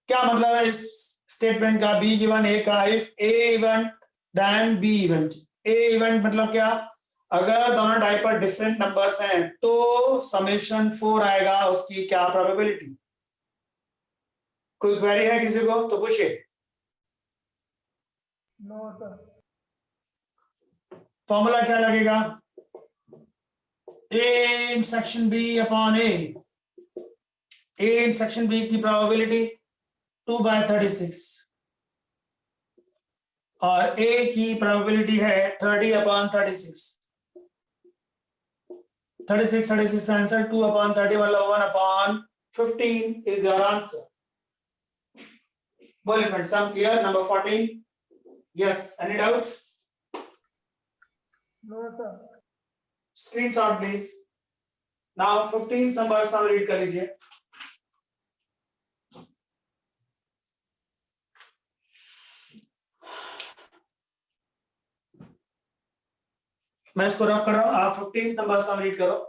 क्या मतलब है इस स्टेटमेंट का? b given a का if a event then b event। a event मतलब क्या? अगर दोनों डाई पर डिफरेंट नंबर्स हैं तो समेशन 4 आएगा, उसकी क्या प्रोबेबिलिटी? कोई क्वेरी है किसी को तो पूछिए। No sir. फॉर्मूला क्या लगेगा? a intersection b upon a। a intersection b की प्रोबेबिलिटी 2/36 और a की प्रोबेबिलिटी है 30/36। 36 आंसर, 2/30 मतलब 1/15 is your answer। बोलिए friends, sum clear? Number 14। Yes, any doubt? No sir. Screenshot please. Now 15 number sum read कर लीजिए। मैं इसको रफ कर रहा हूं, आप 15 नंबर सम रीड करो।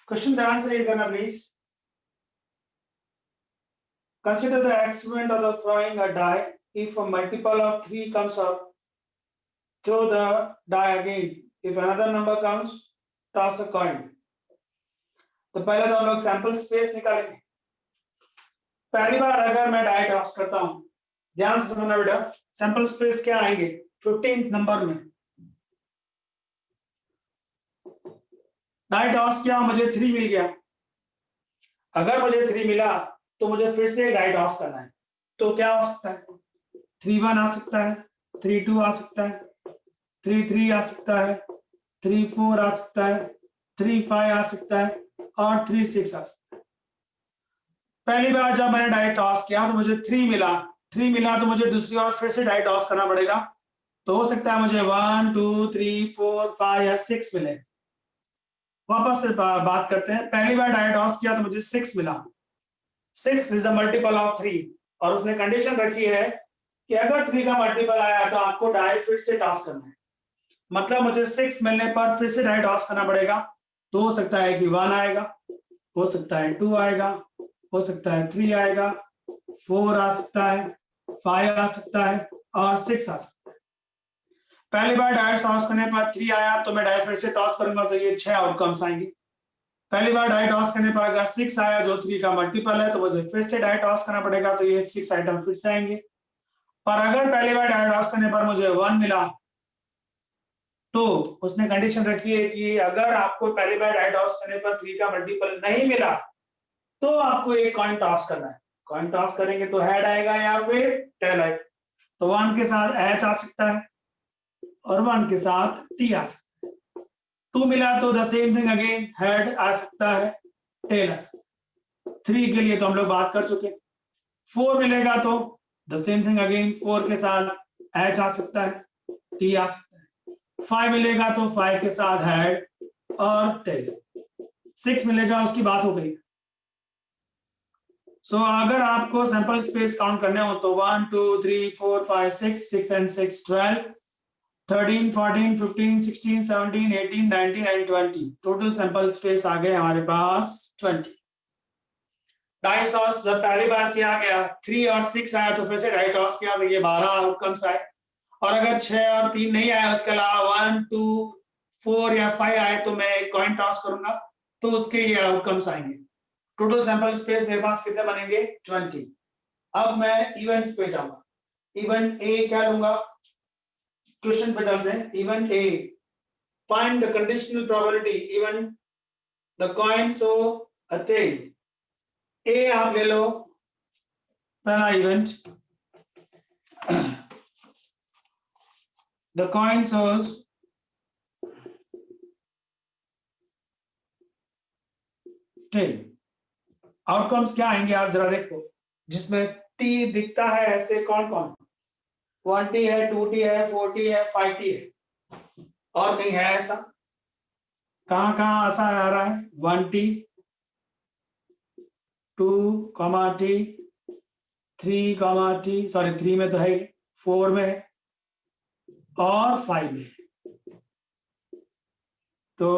क्वेश्चन ध्यान से रीड करना please. Consider the experiment of the throwing a die. If a multiple of 3 comes up, throw the die again. If another number comes, toss a coin। तो पहले तो हम लोग sample space निकालेंगे। पहली बार अगर मैं डाई टॉस करता हूं, ध्यान से समझना बेटा, सैंपल स्पेस क्या आएंगे? 15 नंबर में डाई टॉस किया, मुझे 3 मिल गया। अगर मुझे 3 मिला तो मुझे फिर से डाई टॉस करना है। तो क्या हो सकता है? 3 1 आ सकता है, 3 2 आ सकता है, 3 3 आ सकता है, 3 4 आ सकता है, 3 5 आ सकता है और 3 6 आ सकता है। पहली बार जब मैंने डाई टॉस किया तो मुझे 3 मिला, 3 मिला तो मुझे दूसरी बार फिर से डाई टॉस करना पड़ेगा। तो हो सकता है मुझे 1 2 3 4 5 या 6 मिले। वापस से बात करते हैं। पहली बार डाई टॉस किया तो मुझे 6 मिला, 6 इज द मल्टीपल ऑफ 3 और उसने कंडीशन रखी है कि अगर 3 का मल्टीपल आया तो आपको डाई फिर से टॉस करना है। मतलब मुझे 6 मिलने पर फिर से डाई टॉस करना पड़ेगा। तो हो सकता है कि 1 आएगा, हो सकता है 2 आएगा, हो सकता है 3 आएगा, 4 आ सकता है, 5 आ सकता है और 6 आ सकता है। पहली बार डाई टॉस करने पर 3 आया तो मैं डाई फिर से टॉस करूंगा तो ये 6 आउटकम्स आएंगे। पहली बार डाई टॉस करने पर अगर 6 आया जो 3 का मल्टीपल है तो मुझे फिर से डाई टॉस करना पड़ेगा तो ये 6 आइटम फिर से आएंगे। पर अगर पहली बार डाई टॉस करने पर मुझे 1 मिला तो उसने कंडीशन रखी है कि अगर आपको पहली बार डाई टॉस करने पर 3 का मल्टीपल नहीं मिला तो आपको एक कॉइन टॉस करना है। कॉइन टॉस करेंगे तो हेड आएगा या फिर टेल आएगा। तो 1 के साथ एच आ सकता है और 1 के साथ टी आ सकता है। 2 मिला तो the same thing again, head आ सकता है, टेल आ सकता है। 3 के लिए तो हम लोग बात कर चुके। 4 मिलेगा तो द सेम थिंग अगेन, 4 के साथ एच आ सकता है, टी आ सकता है। 5 मिलेगा तो 5 के साथ हेड और टेल। 6 मिलेगा उसकी बात हो गई। सो अगर आपको सैंपल स्पेस काउंट करने हो तो 1 2 3 4 5 6 and 6 12 13 14 15 16 17 18 19 and 20 total sample space आ गए हमारे पास 20। डाई टॉस जब पहली बार किया गया 3 और 6 आया तो फिर से डाई टॉस किया तो ये 12 आउटकम्स आए। और अगर 6 और 3 नहीं आया उसके अलावा 1 2 4 या 5 आए तो मैं एक कॉइन टॉस करूंगा तो उसके ये आउटकम्स आएंगे। टोटल सैंपल स्पेस मेरे पास कितने बनेंगे 20। अब मैं इवेंट्स पे जाऊंगा। इवेंट ए क्या लूंगा, क्वेश्चन पे चलते हैं। Event A, find the conditional probability event the coin shows a tail. A आप ले लो पहला event, the coin shows tail. Outcomes क्या आएंगे आप जरा देखो, जिसमें टी दिखता है ऐसे कौन कौन, 1T है, 2T है, 4T है, 5T है और कहीं है ऐसा, कहां कहां ऐसा आ रहा है 1T 2, T 3, T सॉरी 3 में तो है, 4 में है और 5 में। तो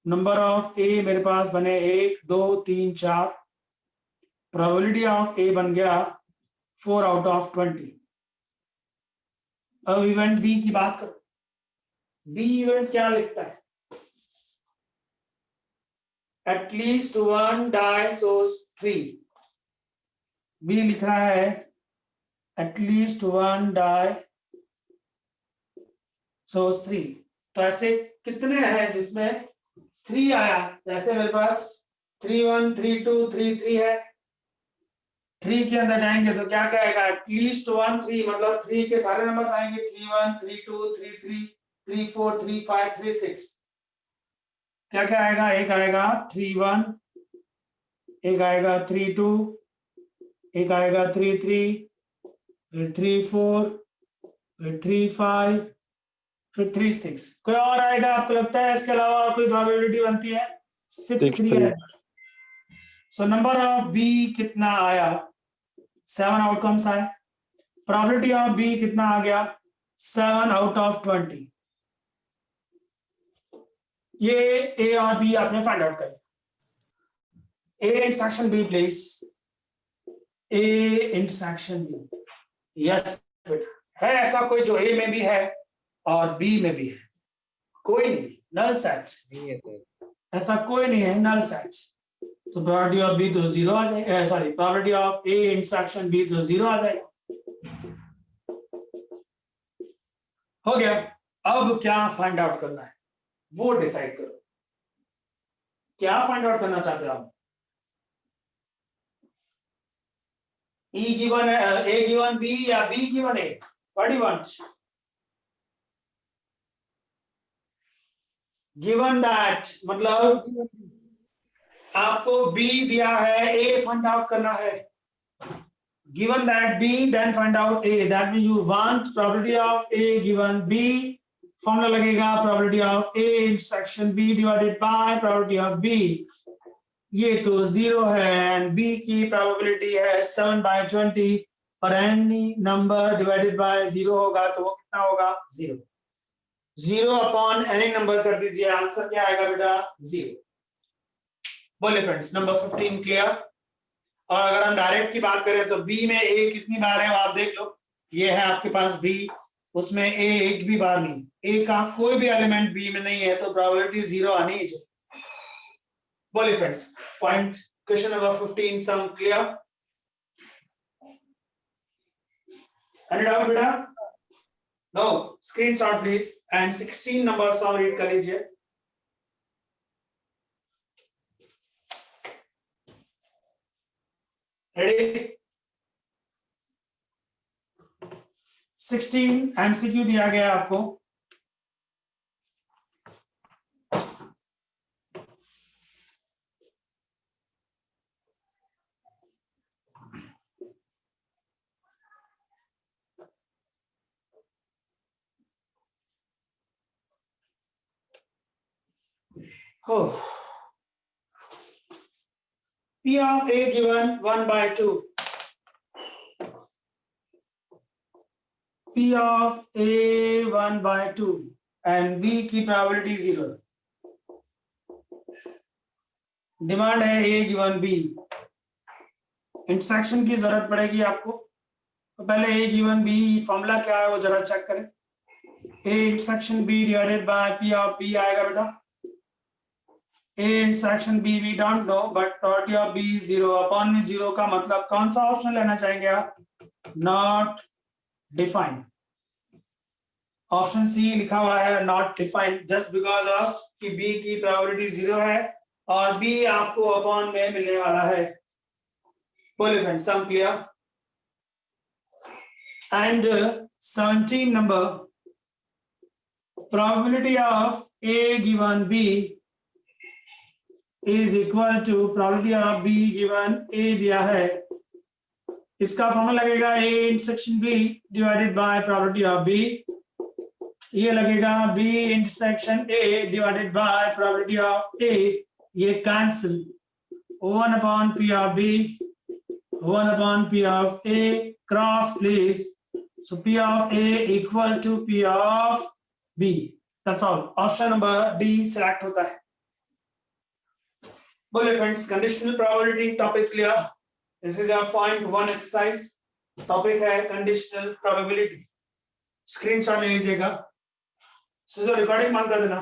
नंबर ऑफ ए मेरे पास बने 1 2 3 4, प्रोबेबिलिटी ऑफ ए बन गया 4 आउट ऑफ 20। अब इवेंट बी की बात करो। बी इवेंट क्या लिखता है, एटलीस्ट 1 डाई सोज 3। बी लिख रहा है एटलीस्ट 1 डाई सोज 3। तो ऐसे कितने हैं जिसमें 3 आया, जैसे मेरे पास 3 1 3 2 3 3 है। 3 के अंदर जाएंगे तो क्या क्या आएगा, एटलीस्ट 1 3 मतलब 3 के सारे नंबर आएंगे, 3 1 3 2 3 3 3 4 3 5 3 6। क्या क्या आएगा, एक आएगा 3 1, एक आएगा 3 2, एक आएगा 3 3, फिर 3 4, फिर 3 5, फिर 3 6। कोई और आएगा आपको लगता है इसके अलावा कोई प्रोबेबिलिटी बनती है? 6 3 है। सो नंबर ऑफ बी कितना आया, 7 आउटकम्स आए। प्रोबेबिलिटी ऑफ बी कितना आ गया 7 आउट ऑफ 20। ये ए और बी आपने फाइंड आउट करें। A intersection B please, A intersection B. Yes है ऐसा कोई जो ए में भी है और बी में भी है? कोई नहीं, नल सेट नहीं है सर। ऐसा कोई नहीं है, नल सेट। तो प्रोबेबिलिटी ऑफ बी तो 0 आ जाएगा, sorry probability of A intersection B तो 0 आ जाएगा। हो गया। अब क्या फाइंड आउट करना है वो डिसाइड करो, क्या फाइंड आउट करना चाहते हो आप? E given A given B या B given A? What do you want? Given that मतलब आपको B दिया है, A find out करना है। Given that B, then find out A. That means you want probability of A given B. Formula लगेगा probability of A intersection B divided by probability of B. ये तो 0 है and B की probability है 7/20 और any number divided by 0 होगा तो वो कितना होगा 0। 0 अपॉन एनी नंबर कर दीजिए, आंसर क्या आएगा बेटा 0। बोले फ्रेंड्स नंबर 15 क्लियर। और अगर हम डायरेक्ट की बात करें तो बी में ए कितनी बार है आप देख लो, ये है आपके पास बी, उसमें ए एक भी बार नहीं, ए का कोई भी एलिमेंट बी में नहीं है तो प्रोबेबिलिटी 0 आनी ही चाहिए। बोलिए friends point question number 15 sum clear. Any doubt बेटा? No, screenshot please and 16 number sum read कर लीजिए। रेडी? 16 एमसीक्यू दिया गया आपको। P of A given 1/2. P of A 1/2 and B की प्रोबेबिलिटी 0। डिमांड है A given B। इंटरसेक्शन की जरूरत पड़ेगी आपको, तो पहले A given B फॉर्मूला क्या है वो जरा चेक करें। A intersection B divided bye P of B आएगा बेटा। A intersection B we don't know but probability of B is 0 upon में 0 का मतलब कौन सा ऑप्शन लेना चाहेंगे आप? Not defined. ऑप्शन सी लिखा हुआ है not defined just because of कि B की प्रोबेबिलिटी 0 है और B आपको अपॉन में मिलने वाला है। बोलिए friends sum clear. And 17 number probability of A given B is equal to probability of B given A दिया है, इसका फॉर्मूला लगेगा A intersection B divided by probability of B, ये लगेगा B intersection A divided by probability of A, ये cancel 1 upon P of B 1 upon P of A cross please, so P of A equal to P of B। That's all. Option number D select होता है। बोले friends conditional probability topic clear. This is our point 1 exercise, topic है conditional probability. Screenshot ले लीजिएगा, recording बंद कर देना।